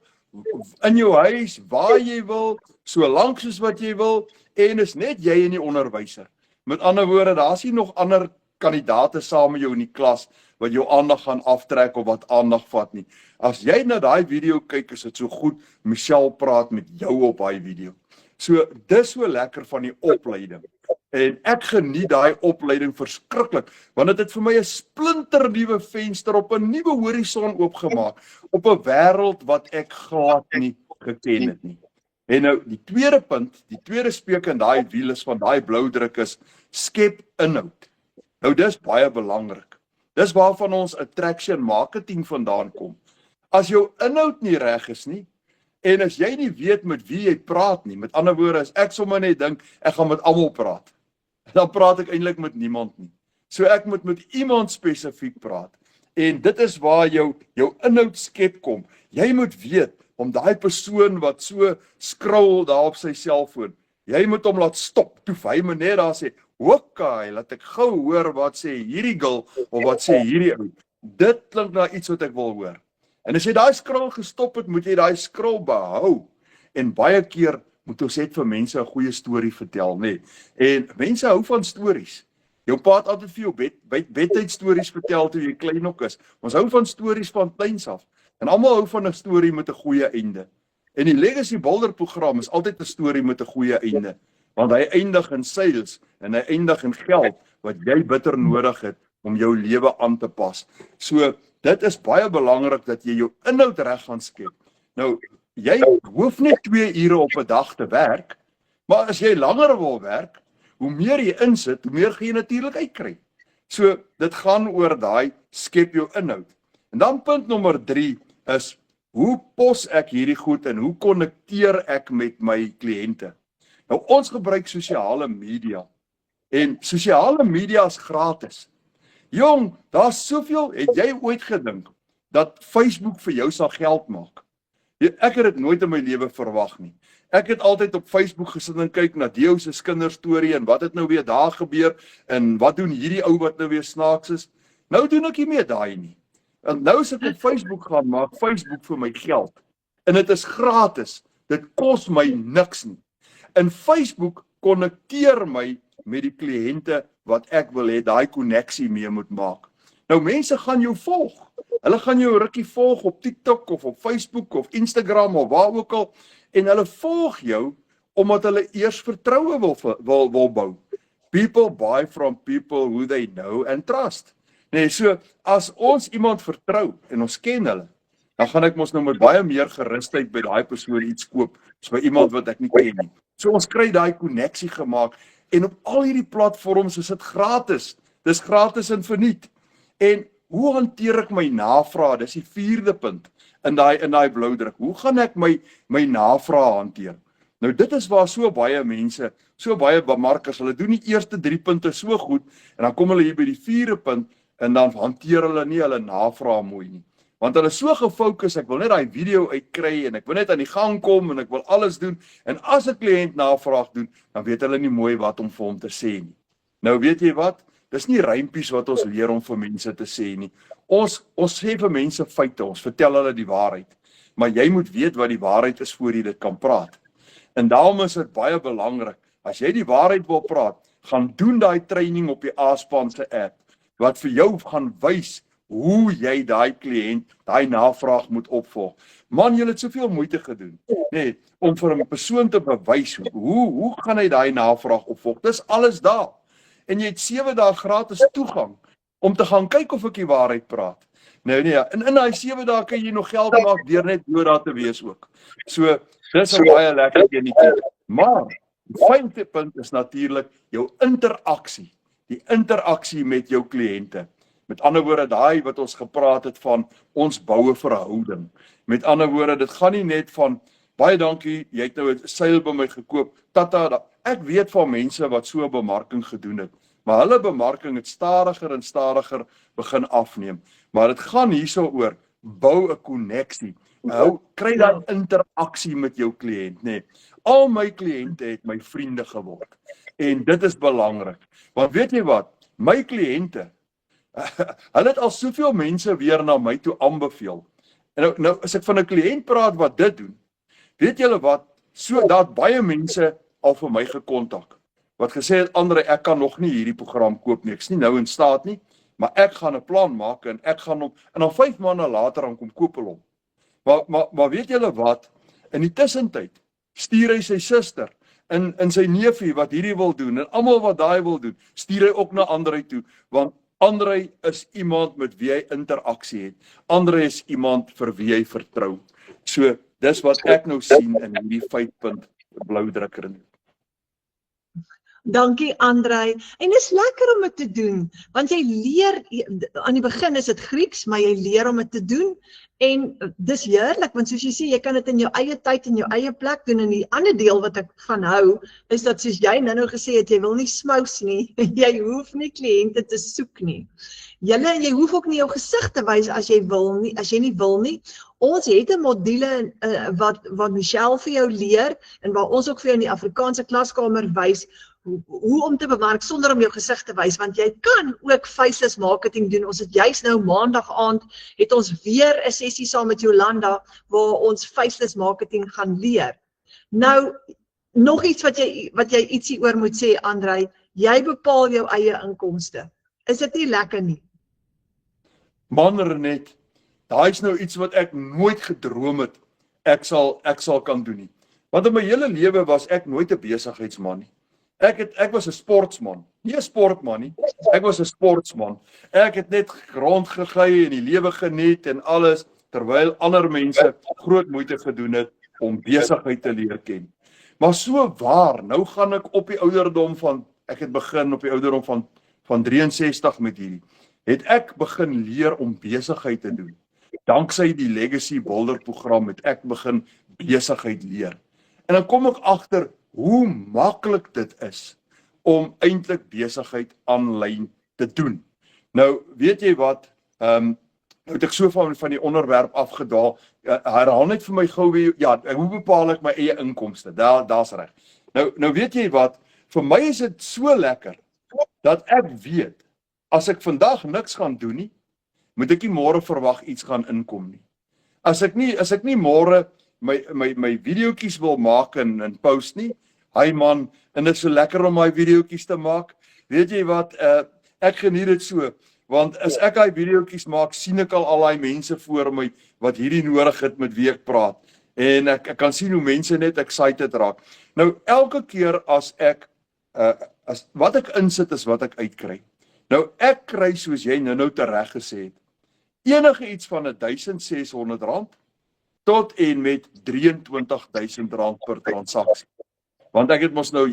Speaker 2: in jou huis, waar jy wil, so lank soos wat jy wil, en is net jy en die onderwyser. Met ander woorde, daar is nie nog ander kandidate saam met jou in die klas, wat jou aandag gaan aftrek of wat aandag vat nie. As jy na daai video kyk, is dit so goed, Michelle praat met jou op daai video. So, dis so lekker van die opleiding. En ek geniet daai opleiding verskriklik, want dit het vir my 'n splinternuwe venster op 'n nuwe horison oopgemaak, op 'n wêreld wat ek glad nie geken het nie. En nou, die tweede punt, die tweede speek in daai wiel is van daai bloudruk is, skep inhoud. Nou, dis baie belangrik. Dis waarvan ons attraction marketing vandaan kom. As jou inhoud nie reg is nie, en as jy nie weet met wie jy praat nie, met ander woorde, as ek sommer net dink, ek gaan met almal praat, dan praat ek eintlik met niemand nie. So ek moet met iemand spesifiek praat. En dit is waar jou inhoud skep kom. Jy moet weet, om daai persoon wat so scroll daar op sy selfoon, jy moet hom laat stop, toe hy moet net daar sê, "Hokkai, laat ek gou hoor wat sê hierdie gil of wat sê hierdie ou." Dit klink na iets wat ek wil hoor. En as jy daai scroll gestop het, moet jy daai scroll behou. En baie keer moet ons net vir mense 'n goeie storie vertel, nê. En mense hou van stories. Jou pa het altyd vir jou bedtydstories vertel toe jy klein nog is. Ons hou van stories van kleins af. En almal hou van 'n storie met 'n goeie einde. En die Legacy Builder program is altyd 'n storie met 'n goeie einde. Want hy eindig in sales en hy eindig in geld wat jy bitter nodig het om jou lewe aan te pas. So dit is baie belangrik dat jy jou inhoud reg gaan skep. Nou, jy hoef net 2 ure op 'n dag te werk, maar as jy langer wil werk, hoe meer jy insit, hoe meer gaan jy natuurlik uitkry. So dit gaan oor daai skep jou inhoud. En dan punt nommer 3 is, hoe pos ek hierdie goed en hoe konnekteer ek met my kliënte? Nou ons gebruik sosiale media en sosiale media is gratis. Jong, daar's soveel, het jy ooit gedink dat Facebook vir jou sal geld maak? Ek het dit nooit in my lewe verwag nie. Ek het altyd op Facebook gesit en kyk na Deo se kinderstorie en wat het nou weer daar gebeur en wat doen hierdie ou wat nou weer snaaks is. Nou doen ek nie meer daai nie. En nou as ek op Facebook gaan, maak Facebook vir my geld. En dit is gratis. Dit kos my niks nie. En Facebook konnekteer my met die kliënte wat ek wil hê daai koneksie mee moet maak. Nou mense gaan jou volg. Hulle gaan jou rukkie volg op TikTok of op Facebook of Instagram of waar ook al en hulle volg jou omdat hulle eers vertroue wil bou. People buy from people who they know and trust. Nee, so as ons iemand vertrou en ons ken hulle, dan gaan ek mos nou met baie meer gerusheid by daai persoon iets koop as by iemand wat ek nie ken nie. So ons kry daai koneksie gemaak en op al hierdie platforms is dit gratis. Dis gratis en verniet. En hoe hanteer ek my navraag? Dis die 4de punt in daai blou druk. Hoe gaan ek my navraag hanteer? Nou dit is waar so baie mense, so baie bemarkers, hulle doen die eerste 3 punte so goed en dan kom hulle hier by die 4de punt en dan hanteer hulle nie hulle navraag mooi nie. Want hulle is so gefokus, ek wil net daai video uitkry en ek wil net aan die gang kom en ek wil alles doen en as 'n kliënt navraag doen, dan weet hulle nie mooi wat om vir hom te sê nie. Nou weet jy wat? Dis nie rympies wat ons leer om vir mense te sê nie. Ons sê vir mense feite, ons vertel hulle die waarheid. Maar jy moet weet wat die waarheid is voor jy dit kan praat. En daarom is dit baie belangrik, as jy die waarheid wil praat, gaan doen daai training op die A-span se app, wat vir jou gaan wys hoe jy daai kliënt, daai navraag moet opvolg. Man, jy het soveel moeite gedoen, nee, om vir 'n persoon te bewys, hoe gaan hy daai navraag opvolg? Dis alles daar. En jy het 7 dae gratis toegang om te gaan kyk of ek die waarheid praat. Nou nee, en in daai 7 dae kan jy nog geld maak deur net daar te wees ook. So, dis 'n baie lekker enetjie. Maar die 5de punt is natuurlik jou interaksie. Die interaksie met jou kliënte. Met ander woorde, daai wat ons gepraat het van ons boue verhouding. Met ander woorde, dit gaan nie net van baie dankie, jy het nou 'n seil by my gekoop. Tata, ek weet van mense wat so 'n bemarking gedoen het, maar hulle bemarking het stadiger en stadiger begin afneem. Maar dit gaan hierso oor bou 'n koneksie. Kry daai interaksie met jou kliënt, nê. Al my kliënte het my vriende geword. En dit is belangrik. Want weet jy wat? My kliënte, hulle het al soveel mense weer na my toe aanbeveel. En nou as ek van 'n kliënt praat wat dit doen, weet julle wat? So daar baie mense al vir my gekontak. Wat gesê het, Andre, ek kan nog nie hierdie program koop nie. Ek's nie nou in staat nie, maar ek gaan 'n plan maak en ek gaan hom en dan 5 maande later dan kom koop hulle hom. Maar weet julle wat? In die tussentyd stuur hy sy suster en sy neefie wat hierdie wil doen en almal wat daai wil doen, stuur hy ook na Andre toe, want Andre is iemand met wie hy interaksie het. Andre is iemand vir wie hy vertrou. So, dis wat ek nou sien in hierdie 5-punt blou drukker.
Speaker 1: Dankie Andrei. En dis lekker om dit te doen, want jy leer, aan die begin is dit Grieks, maar jy leer om dit te doen, en dis heerlik, want soos jy sê, jy kan dit in jou eie tyd, in jou eie plek doen, en die ander deel wat ek van hou, is dat soos jy nou gesê het, jy wil nie smous nie, jy hoef nie kliënte te soek nie. Jy hoef ook nie jou gesig te wys as jy nie wil nie, Ons het 'n module wat Michelle vir jou leer en waar ons ook vir jou in die Afrikaanse klaskamer wys hoe om te bemark sonder om jou gesig te wys, want jy kan ook faceless marketing doen. Ons het juis nou maandag aand het ons weer 'n sessie saam met Jolanda waar ons faceless marketing gaan leer. Nou nog iets wat jy ietsie oor moet sê, Andrei, jy bepaal jou eie inkomste. Is dit nie lekker nie?
Speaker 2: Man Renet, daai is nou iets wat ek nooit gedroom het ek sal kan doen nie. Want in my hele lewe was ek nooit 'n besigheidsman nie. Ek was 'n sportsman, nie 'n sportman nie. Ek was 'n sportsman. Ek het net rondgegly en die lewe geniet en alles terwyl ander mense groot moeite gedoen het om besigheid te leer ken. Maar so waar, nou gaan ek op die ouderdom van ek het begin op die ouderdom van 63 met hierdie. Het ek begin leer om besigheid te doen. Danksy die Legacy Builder program het ek begin besigheid leer. En dan kom ek agter hoe maklik dit is om eintlik besigheid aanlyn te doen. Nou, weet jy wat, nou het ek so van die onderwerp afgedaal, herhaal net vir my gou weer, ja, hoe bepaal ek my eie inkomste? Daar's reg. Nou weet jy wat, vir my is dit so lekker, dat ek weet, as ek vandag niks gaan doen nie, moet ek nie môre verwag iets gaan inkom nie. As ek nie môre my videoetjies wil maak en post nie, hy man, en dit is so lekker om my videoetjies te maak, weet jy wat, ek geniet dit so, want as ek die videoetjies maak, sien ek al die mense voor my, wat hierdie nodig het met wie ek praat, en ek kan sien hoe mense net excited raak. Nou, elke keer as wat ek insit is wat ek uitkry. Nou, ek kry soos jy nou tereg gesê het, enige iets van R1,600 tot en met R23,000 per transaksie. Want ek het mos nou,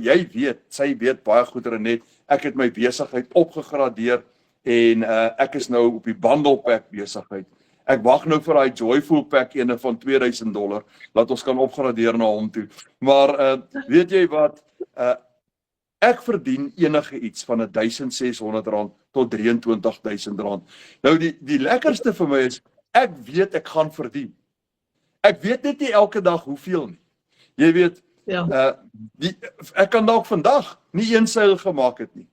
Speaker 2: sy weet baie goed Renet, ek het my besigheid opgegradeer en ek is nou op die bundle pack besigheid. Ek wag nou vir die Joyful pack ene van $2,000, laat ons kan opgradeer na hom toe. Maar weet jy wat, ek verdien enige iets van R1,600 tot R23,000. Nou die lekkerste vir my is, ek weet ek gaan verdien. Ek weet net nie elke dag hoeveel nie. Jy weet, ek kan dalk vandag nie een seil gemaak het nie.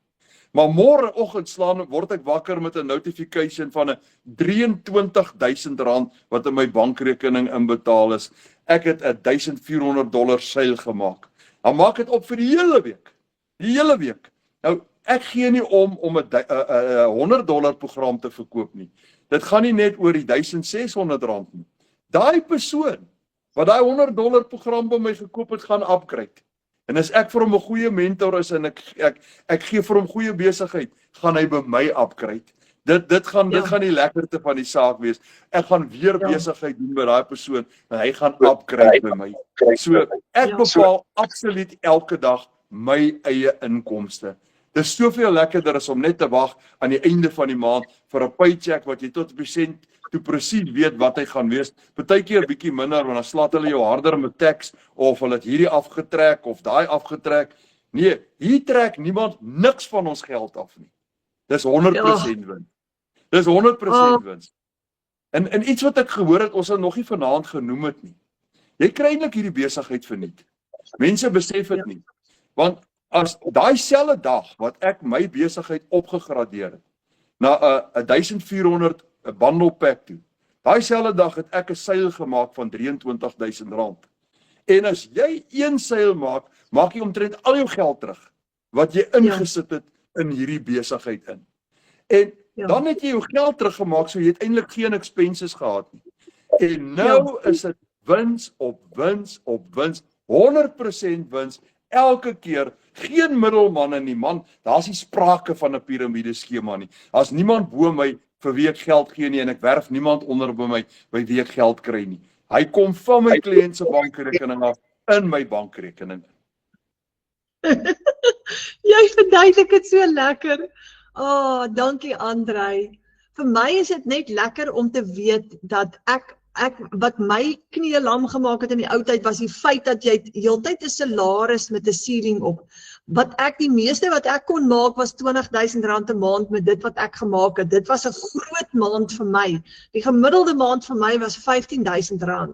Speaker 2: Maar môreoggend word ek wakker met 'n notification van 'n R23,000 wat in my bankrekening inbetaal is. Ek het $1,400 seil gemaak. Dan maak dit op vir die hele week. Die hele week. Nou, ek gee nie om 'n $100 program te verkoop nie. Dit gaan nie net oor die R1,600 nie. Daai persoon wat daai $100 program by my gekoop het, gaan upgrade. En as ek vir hom 'n goeie mentor is en ek gee vir hom goeie besigheid, gaan hy by my upgrade. Dit gaan die lekkerte van die saak wees. Ek gaan weer besigheid doen met daai persoon en hy gaan upgrade by my. So ek bepaal absoluut elke dag my eie inkomste. Dit is soveel lekkerder as om net te wag aan die einde van die maand vir 'n paycheck wat jy tot persent toe presies weet wat hy gaan wees. Partykeer bietjie minder, want dan slaat hulle jou harder met tax, of hulle het hierdie afgetrek, of daai afgetrek. Nee, hier trek niemand niks van ons geld af nie. Dis 100% wins. Dis 100% wins. En iets wat ek gehoor het, ons het nog nie vanaand genoem het nie. Jy kry eintlik hierdie besigheid verniet. Mense besef dit nie. Want as daai selfde dag wat ek my besigheid opgegradeer het, na 1,400 'n bundle pack toe. Daai selfde dag het ek 'n seil gemaak van R23,000. En as jy een seil maak, maak jy omtrent al jou geld terug wat jy ingesit het in hierdie besigheid in. En dan het jy jou geld teruggemaak, so jy het eintlik geen expenses gehad nie. En nou is dit wins op wins op wins, 100% wins elke keer. Geen middelman in die man, daar's nie sprake van 'n piramideskema nie. As niemand bo my vir wie ek geld gee nie, en ek werf niemand onder by my by wie ek geld kry nie. Hy kom van my kliënt se bankrekening af in my bankrekening.
Speaker 1: Jy verduidelik dit so lekker. Dankie Andrei. Vir my is dit net lekker om te weet dat ek wat my knie lam gemaak het in die ou tyd was die feit dat jy heeltyd 'n salaris met 'n ceiling op. Die meeste wat ek kon maak was R20.000 'n maand met dit wat ek gemaak het. Dit was 'n groot maand vir my. Die gemiddelde maand vir my was R15.000.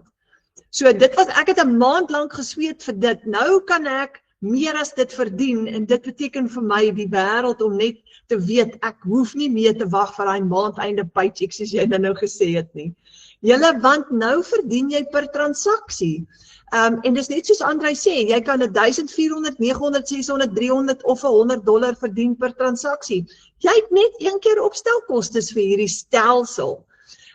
Speaker 1: So ek het 'n maand lank gesweet vir dit. Nou kan ek meer as dit verdien en dit beteken vir my die wêreld om net te weet, ek hoef nie meer te wag vir daai maandeinde paycheck soos jy nou gesê het nie. Want nou verdien jy per transaksie. En dis net soos Andrei sê, jy kan 1,400, 900, 600, 300 of $100 verdien per transaksie. Jy het net een keer opstelkostes vir hierdie stelsel.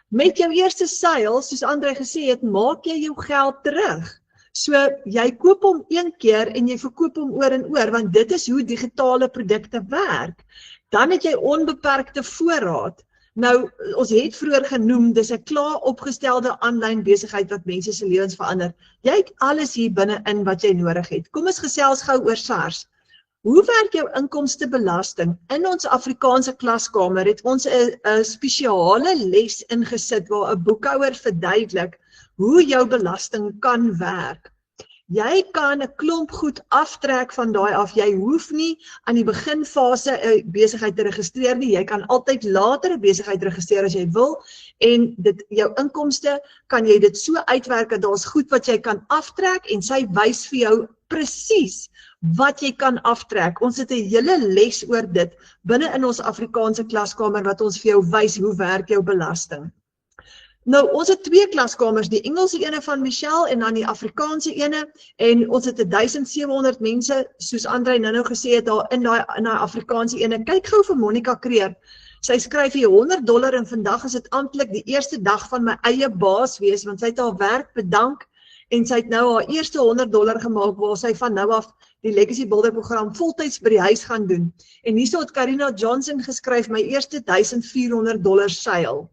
Speaker 1: Met jou eerste seil, soos Andrei gesê het, maak jy jou geld terug. So jy koop hom een keer en jy verkoop hom oor en oor, want dit is hoe digitale produkte werk. Dan het jy onbeperkte voorraad. Nou, ons het vroeër genoem, dis 'n klaar opgestelde aanlyn besigheid wat mense se lewens verander. Jy het alles hier binne-in wat jy nodig het. Kom ons gesels gou oor SARS. Hoe werk jou inkomstebelasting? In ons Afrikaanse klaskamer het ons 'n spesiale les ingesit waar 'n boekhouer verduidelik hoe jou belasting kan werk. Jy kan 'n klomp goed aftrek van daai af. Jy hoef nie aan die beginfase 'n besigheid te registreer nie. Jy kan altyd later 'n besigheid registreer as jy wil en jou inkomste kan jy dit so uitwerk dat daar's goed wat jy kan aftrek en sy wys vir jou presies wat jy kan aftrek. Ons het 'n hele les oor dit binne in ons Afrikaanse klaskamer wat ons vir jou wys hoe werk jou belasting. Nou, ons het 2 klaskamers, die Engelse ene van Michelle en dan die Afrikaanse ene en ons het 1700 mense, soos Andrei nou gesê het, daar in daai Afrikaanse ene. Kyk gou vir Monica Kreer. Sy skryf hier $100 en vandag is dit amptelik die eerste dag van my eie baas wees, want sy het haar werk bedank en sy het nou haar eerste $100 gemaak waar sy van nou af die Legacy Builder program voltyds by die huis gaan doen. En hierso het Karina Johnson geskryf, my eerste $1,400 seil.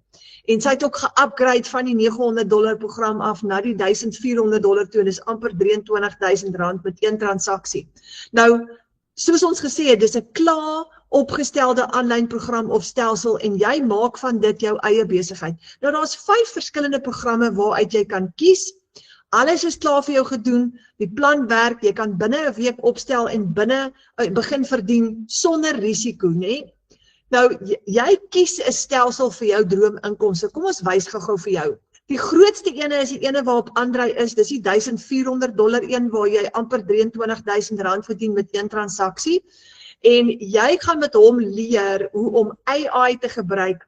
Speaker 1: En sy het ook ge-upgrade van die $900 program af na die $1,400 toe, en dis amper R23.000 met een transaksie. Nou, soos ons gesê het, dis 'n klaar opgestelde aanlyn program of stelsel en jy maak van dit jou eie besigheid. Nou, daar's 5 verskillende programme waaruit jy kan kies. Alles is klaar vir jou gedoen, die plan werk, jy kan binne 'n week opstel en begin verdien sonder risiko, né? Nou, jy kies 'n stelsel vir jou droominkomste. Kom ons wys gou vir jou. Die grootste ene is die ene waarop Andrei is, dis die $1,400 een waar jy amper R23.000 verdien met een transaksie. En jy gaan met hom leer hoe om AI te gebruik.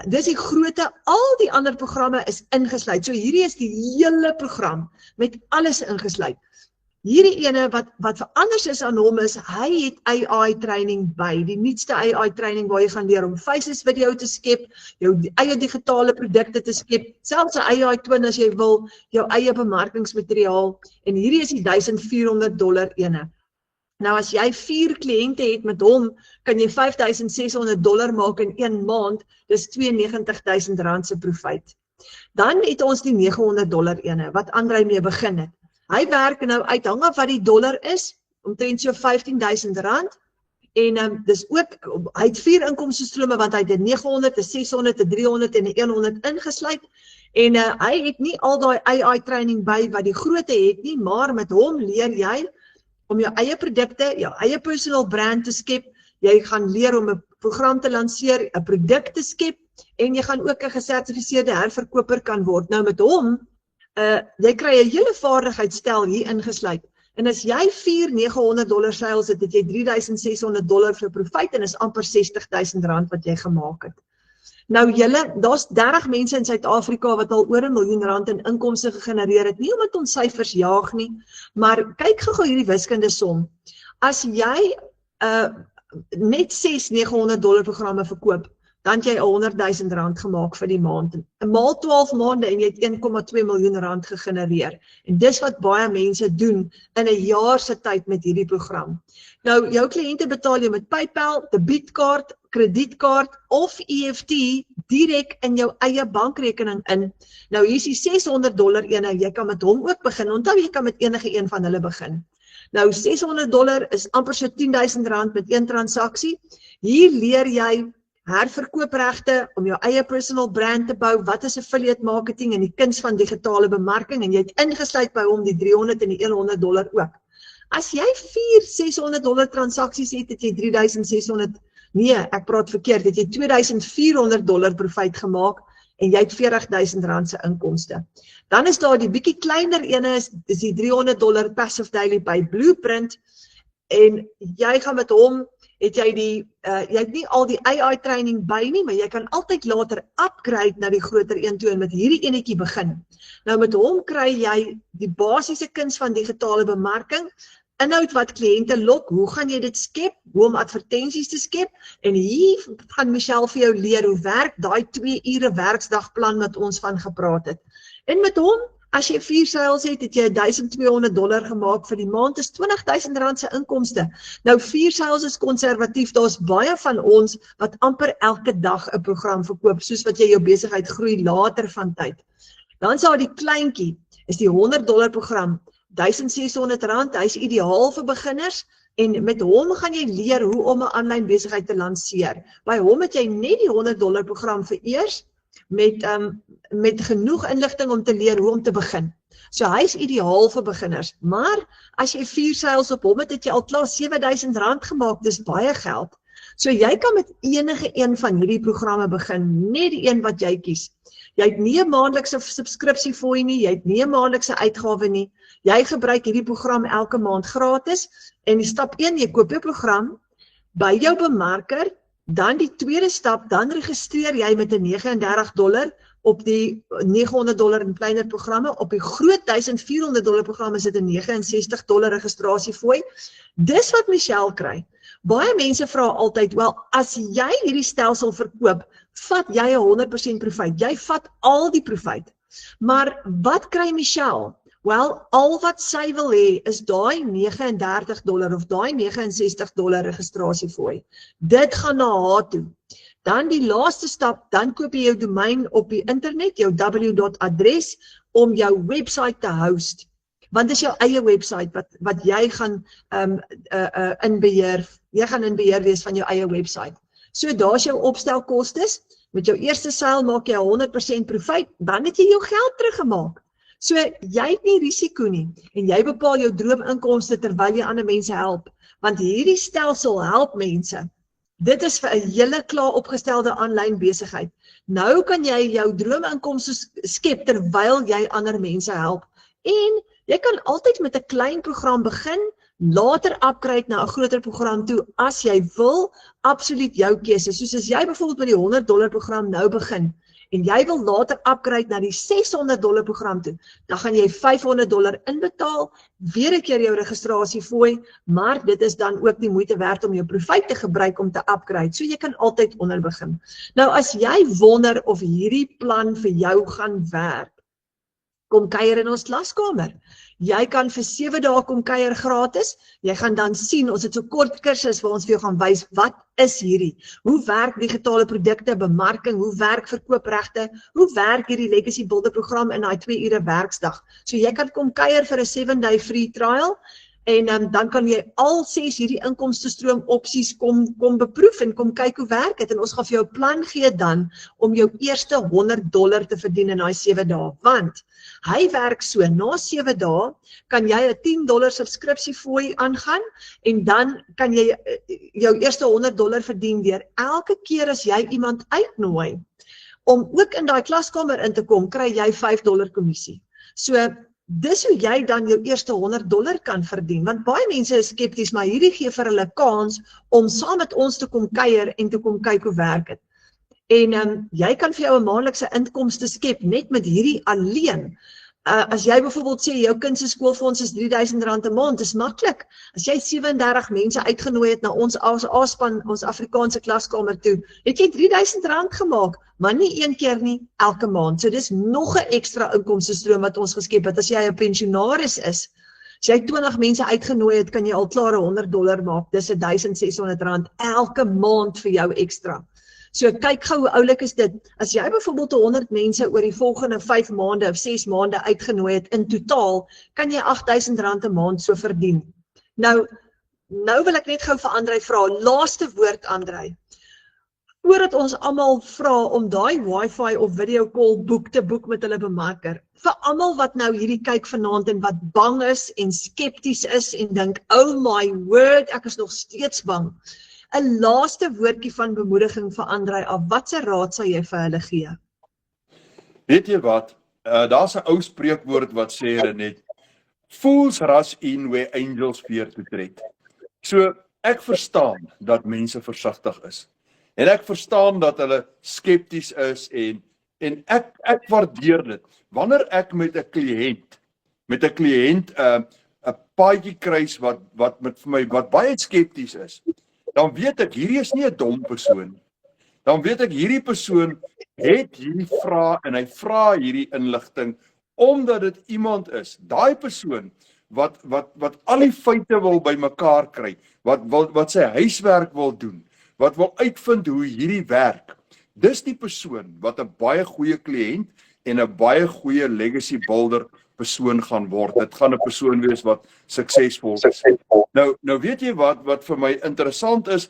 Speaker 1: Dis die grootte, al die ander programme is ingesluit. So hierdie is die hele program met alles ingesluit. Hierdie ene wat anders is aan hom is, hy het AI training by, die nuutste AI training waar jy gaan leer om faces video te skep, jou eie digitale produkte te skep, selfs 'n AI twin as jy wil, jou eie bemarkingsmateriaal, en hierdie is die $1,400 ene. Nou as jy 4 kliënte het met hom, kan jy $5,600 maak in 1 maand, dis R92.000 se profit. Dan het ons die $900 ene, wat Andrei mee begin het. Hy werk nou uit, hang af wat die dollar is, omtrent so R15.000, en dis ook, hy het 4 inkomstestrome, want hy het 'n 900, 'n 600, 'n 300 en 'n 100 ingesluit, en hy het nie al daai AI training by wat die grootte het nie, maar met hom leer jy om jou eie produkte, jou eie personal brand te skep, jy gaan leer om 'n program te lanseer, 'n produk te skep, en jy gaan ook 'n gesertifiseerde herverkoper kan word. Nou met hom, jy kry 'n hele vaardigheidsstel hier ingesluit. En as jy 4 $900 seils het, het jy $3,600 vir profit en is amper R60.000 wat jy gemaak het. Nou daar's 30 mense in Suid-Afrika wat al oor R1 miljoen in inkomste gegenereer het. Nie omdat ons syfers jaag nie, maar kyk gou hierdie wiskunde som. As jy net 6 $900 programme verkoop, dan het jy R100.000 gemaak vir die maand. Maal 12 maande en jy het R1,2 miljoen gegenereer. En dis wat baie mense doen in 'n jaar se tyd met hierdie program. Nou, jou kliënte betaal jy met PayPal, debietkaart, kredietkaart of EFT direk in jou eie bankrekening in. Nou, hier is die $600 ene, jy kan met hom ook begin. Onthou, jy kan met enige een van hulle begin. Nou, $600 is amper so R10.000 met een transaksie. Hier leer jy herverkoopregte om jou eie personal brand te bou, wat is affiliate marketing en die kuns van digitale bemarking, en jy het ingesluit by hom die $300 en die $100 ook. As jy 4 $600 transaksies het jy 3600, nee, ek praat verkeerd, het jy $2400 profijt gemaak en jy het R40.000 se inkomste. Dan is daar die bietjie kleiner ene, is die $300 passive daily by Blueprint, en jy gaan met hom, het jy het nie al die AI training by nie, maar jy kan altyd later upgrade na die groter een toe en met hierdie enetjie begin. Nou met hom kry jy die basiese kuns van digitale bemarking, inhoud wat kliënte lok, hoe gaan jy dit skep, hoe om advertensies te skep, en hier gaan Michelle vir jou leer hoe werk daai 2 ure werksdagplan wat ons van gepraat het. En met hom, as jy 4 sales het jy $1200 gemaak vir die maand, is R20.000 se inkomste. Nou 4 sales is konservatief, daar's baie van ons wat amper elke dag 'n program verkoop, soos wat jy jou besigheid groei later van tyd. Dan is daar die kleintjie, is die $100 program, R1600, hy is ideaal vir beginners, en met hom gaan jy leer hoe om 'n aanlyn besigheid te lanseer. By hom het jy net die $100 program vereers, met genoeg inligting om te leer hoe om te begin. So hy is ideaal vir beginners, maar as jy 4 sales op hom het jy al klaar R7000 gemaak, dis baie geld. So jy kan met enige een van hierdie programme begin, net die een wat jy kies. Jy het nie 'n maandelikse subskripsie fooi nie, jy het nie 'n maandelikse uitgawe nie. Jy gebruik hierdie program elke maand gratis, en die stap 1, jy koop jou program by jou bemarker. Dan die tweede stap, dan registreer jy met die $39 op die $900 in kleiner programme, op die groot $1400 programme is dit 'n $69 registrasiefooi. Dis wat Michelle kry. Baie mense vra altyd, wel, as jy hierdie stelsel verkoop, vat jy 100% profijt, jy vat al die profijt. Maar wat kry Michelle? Wel, al wat sy wil hê is daai $39 of daai $69 registrasiefooi. Dit gaan na haar toe. Dan die laaste stap, dan koop jy jou domein op die internet, jou www.adres, om jou website te host. Want dis jou eie website wat jy gaan in beheer wees van jou eie website. So daar's jou opstelkostes. Met jou eerste sale maak jy 100% profijt, dan het jy jou geld teruggemaak. So jy het nie risiko nie, en jy bepaal jou droominkomste terwyl jy ander mense help, want hierdie stelsel help mense. Dit is vir 'n hele klaar opgestelde aanlyn besigheid. Nou kan jy jou droominkomste skep terwyl jy ander mense help. En jy kan altyd met 'n klein program begin, later upgrade na 'n groter program toe as jy wil, absoluut jou keuse. Soos as jy byvoorbeeld met die $100 program nou begin, en jy wil later upgrade na die $600 program toe, dan gaan jy $500 inbetaal, weer 'n keer jou registrasiefooi, maar dit is dan ook die moeite werd om jou profijt te gebruik om te upgrade, so jy kan altyd onder begin. Nou as jy wonder of hierdie plan vir jou gaan werk, kom kuier in ons klaskamer. Jy kan vir 7 dae kom kuier gratis. Jy gaan dan sien, ons het so kort kursus waar ons vir jou gaan wys, wat is hierdie? Hoe werk digitale produkte, bemarking, hoe werk verkoopregte, hoe werk hierdie legacy builder program in daai 2 ure werksdag? So jy kan kom kuier vir 'n 7-day free trial, en dan kan jy al 6 hierdie inkomstestroom opsies kom beproef en kom kyk hoe werk dit, en ons gaan vir jou 'n plan gee dan om jou eerste $100 te verdien in daai 7 dae, want hy werk so, na 7 dae kan jy 'n $10 subskripsiefooi aangaan, en dan kan jy jou eerste $100 verdien deur elke keer as jy iemand uitnooi om ook in daai klaskamer in te kom, kry jy $5 kommissie. So dis hoe jy dan jou eerste $100 kan verdien, want baie mense is skepties, maar hierdie gee vir hulle kans om saam met ons te kom kuier en te kom kyk hoe werk dit. En jy kan vir jou 'n maandelikse inkomste skep net met hierdie alleen. As jy byvoorbeeld sê jou kind se skoolfonds is R3000 'n maand, dis maklik. As jy 37 mense uitgenooi het na ons A-span, ons Afrikaanse klaskamer toe, het jy R3000 gemaak, maar nie een keer nie, elke maand. So dis nog 'n ekstra inkomstestroom wat ons geskep het. As jy 'n pensionaris is, as jy 20 mense uitgenooi het, kan jy al klaar $100 maak. Dis R1600 elke maand vir jou ekstra. So kyk gou hoe oulik is dit. As jy byvoorbeeld 100 mense oor die volgende 5 maande of 6 maande uitgenooi het in totaal, kan jy R8000 'n maand so verdien. Nou wil ek net gou vir Andrei vra, laaste woord Andrei. voordat ons almal vra om daai wifi of video call boek te boek met hulle bemarker, vir almal wat nou hierdie kyk vanaand en wat bang is en skepties is en dink, oh my word, ek is nog steeds bang. 'n laaste woordjie van bemoediging vir Andrei af, watse raad sal jy vir hulle gee?
Speaker 2: Weet jy wat, daar's 'n ou spreekwoord wat sê net, fools rush in where angels fear to tread. So, ek verstaan dat mense versigtig is. En ek verstaan dat hulle skepties is en ek waardeer dit. Wanneer ek met 'n kliënt 'n paadjie kruis wat met vir my wat baie skepties is, dan weet ek hierdie is nie 'n dom persoon nie. Dan weet ek hierdie persoon het hierdie vrae en hy vra hierdie inligting omdat dit iemand is. Daai persoon wat al die feite wil bymekaar kry, wat sy huiswerk wil doen, wat wil uitvind hoe hierdie werk. Dis die persoon wat 'n baie goeie kliënt en 'n baie goeie legacy builder persoon gaan word. Dit gaan 'n persoon wees wat suksesvol is. Nou weet jy wat vir my interessant is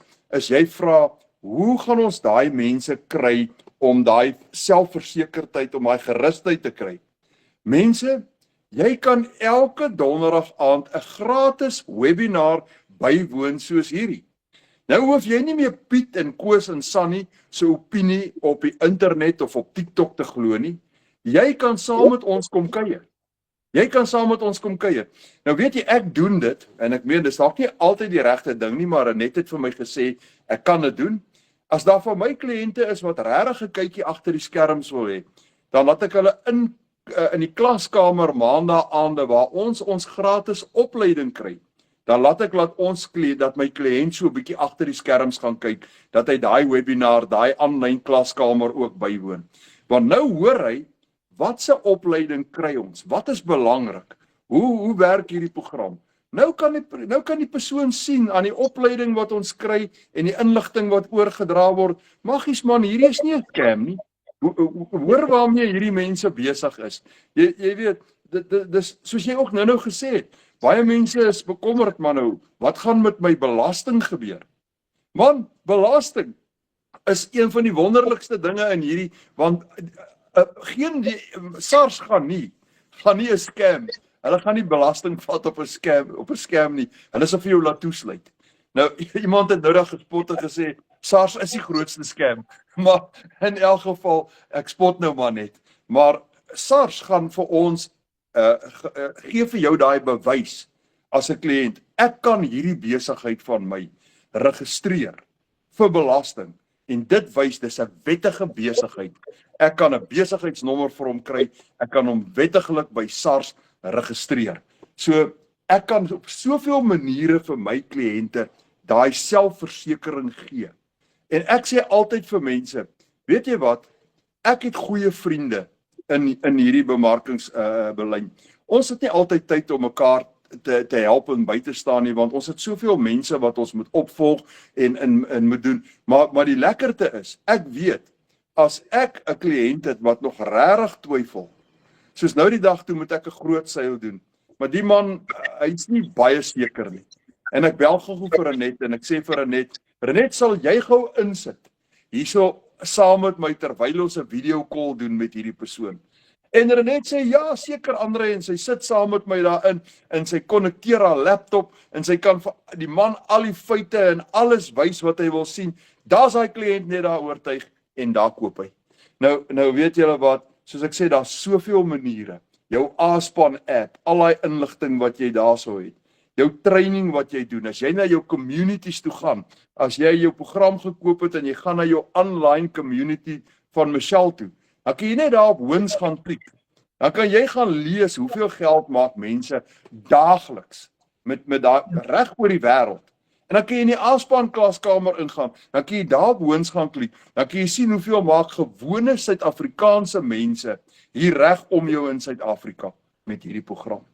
Speaker 2: jy vra, hoe gaan ons daai mense kry om daai selfversekerdheid, om daai gerusheid te kry? Mense, jy kan elke donderdag aand 'n gratis webinar bywoon soos hierdie. Nou hoef jy nie meer Piet en Koos en Sunny se opinie op die internet of op TikTok te glo nie. Jy kan saam met ons kom kuier. Nou weet jy, ek doen dit, en ek meen, dis dalk nie altyd die regte ding nie, maar Annette het vir my gesê, ek kan dit doen. As daar van my kliënte is wat regtig 'n kykie agter die skerms wil hê, dan laat ek hulle in die klaskamer maandagaande waar ons gratis opleiding kry. Dan laat my kliënt so 'n bietjie agter die skerms gaan kyk, dat hy daai webinar, daai aanlyn klaskamer ook bywoon. Want nou hoor hy, wat se opleiding kry ons? Wat is belangrik? Hoe werk hierdie program? Nou kan die persoon sien aan die opleiding wat ons kry en die inligting wat oorgedra word, maggies man, hierdie is nie 'n scam nie. Hoor waarmee hierdie mense besig is. Jy weet, dis soos jy ook nou gesê het, baie mense is bekommerd, man nou, wat gaan met my belasting gebeur? Man, belasting is een van die wonderlikste dinge in hierdie, want SARS gaan nie 'n scam. Hulle gaan nie belasting vat op 'n scam nie. Hulle sal vir jou laat toesluit. Nou, iemand het nou dag gespot en gesê, SARS is die grootste scam. Maar in elk geval, ek spot nou maar net. Maar SARS gaan vir ons gee vir jou daai bewys as 'n kliënt. Ek kan hierdie besigheid van my registreer vir belasting. En dit wys dis 'n wettige besigheid. Ek kan 'n besigheidsnommer vir hom kry. Ek kan hom wettiglik by SARS registreer. So ek kan op soveel maniere vir my kliënte daai selfversekering gee. En ek sê altyd vir mense, weet jy wat? Ek het goeie vriende in hierdie bemarkingsbelyn. Ons het nie altyd tyd om mekaar te help en by te staan nie, want ons het soveel mense wat ons moet opvolg en moet doen. Maar die lekkerte is, ek weet, as ek 'n kliënt het wat nog regtig twyfel, soos nou die dag toe moet ek 'n groot seil doen, maar die man, hy's nie baie seker nie. En ek bel gou vir Annette en ek sê vir Annette, sal jy gou insit hierso saam met my terwyl ons 'n video call doen met hierdie persoon. En Annette sê, ja, seker Andrei, en sy sit saam met my daarin, en sy konnekteer haar laptop, en sy kan vir die man al die feite en alles wys wat hy wil sien. Daar's hy kliënt net daar oortuig, en daar koop hy. Nou weet julle wat, soos ek sê, daar's soveel maniere. Jou A-span app, al die inligting wat jy daarso het, jou training wat jy doen, as jy na jou communities toe gaan, as jy jou program gekoop het, en jy gaan na jou online community van Michelle toe, dan kan jy net daar op wins gaan klik. Dan kan jy gaan lees hoeveel geld maak mense daagliks met daai reg oor die wêreld. En dan kan jy in die A-span klaskamer ingaan, dan kan jy daar op wins gaan klik. Dan kan jy sien hoeveel maak gewone Suid-Afrikaanse mense hier reg om jou in Suid-Afrika met hierdie program.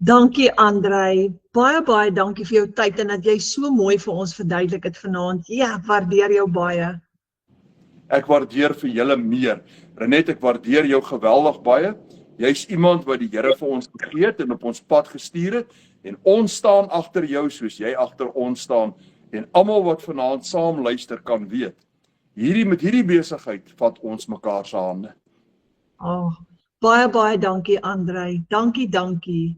Speaker 1: Dankie Andrei. Baie dankie vir jou tyd en dat jy so mooi vir ons verduidelik het vanaand. Ja, waardeer jou baie.
Speaker 2: Ek waardeer vir julle meer. Renette, ek waardeer jou geweldig baie. Jy's iemand wat die Here vir ons gegee het en op ons pad gestuur het, en ons staan agter jou soos jy agter ons staan. en almal wat vanaand saam luister kan weet, met hierdie besigheid vat ons mekaar se hande.
Speaker 1: Oh, baie dankie Andrei. Dankie.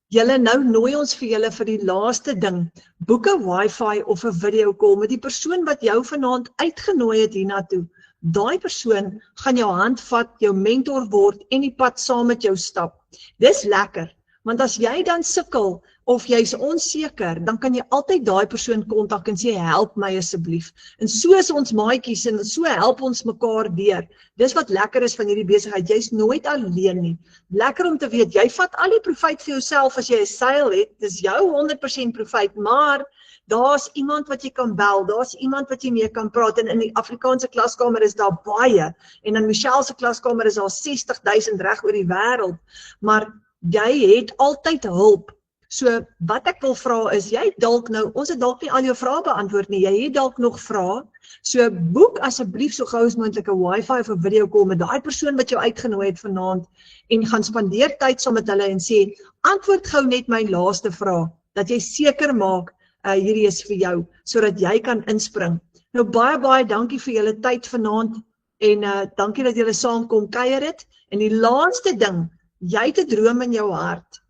Speaker 1: Julle nou nooi ons vir julle vir die laaste ding. Boek 'n Wi-Fi of 'n video call met die persoon wat jou vanaand uitgenooi het hiernatoe. Daai persoon gaan jou hand vat, jou mentor word en die pad saam met jou stap. Dis lekker, want as jy dan sukkel of jy's onseker, dan kan jy altyd daai persoon kontak en sê help my asseblief. En so is ons maatjies en so help ons mekaar deur. Dis wat lekker is van hierdie besigheid, jy's nooit alleen nie. Lekker om te weet, jy vat al die profijt vir jouself as jy 'n seil het, dis jou 100% profijt, maar daar's iemand wat jy kan bel, daar's iemand wat jy mee kan praat, en in die Afrikaanse klaskamer is daar baie, en in Michelle se klaskamer is daar 60,000 reg oor die wêreld, maar jy het altyd hulp. So wat ek wil vra is, jy dalk nou, ons het dalk nie al jou vrae beantwoord nie, jy het dalk nog vrae, so boek asseblief so gou as moontlik 'n Wi-Fi of 'n video call met daai persoon wat jou uitgenooi het vanaand, en gaan spandeer tyd saam met hulle en sê, antwoord gou net my laaste vraag, dat jy seker maak, hierdie is vir jou, sodat jy kan inspring. Nou baie dankie vir julle tyd vanaand, en dankie dat julle saam kom kuier het, en die laaste ding, jy het 'n droom in jou hart,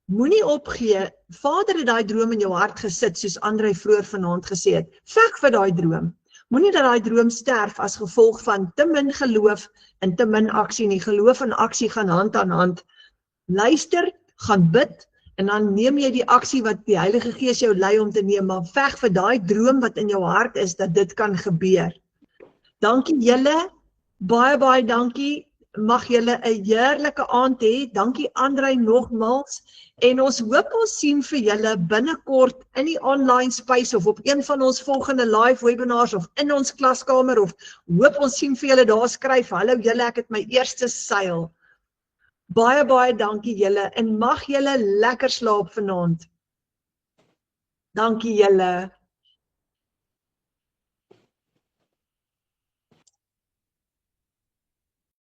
Speaker 1: moenie opgee, Vader het daai droom in jou hart gesit, soos Andrei vroeër vanaand gesê het, veg vir daai droom, moenie dat daai droom sterf as gevolg van te min geloof en te min aksie nie, geloof en aksie gaan hand aan hand, luister, gaan bid, en dan neem jy die aksie wat die Heilige Gees jou lei om te neem, maar veg vir daai droom wat in jou hart is, dat dit kan gebeur. Dankie julle, baie dankie, mag julle 'n heerlike aand hê, dankie Andrei nogmaals, en ons hoop ons sien vir julle binnekort in die online space, of op een van ons volgende live webinars, of in ons klaskamer, of hoop ons sien vir julle daar skryf, hallo julle, ek het my eerste seil. Baie dankie julle, en mag julle lekker slaap vanaand. Dankie julle.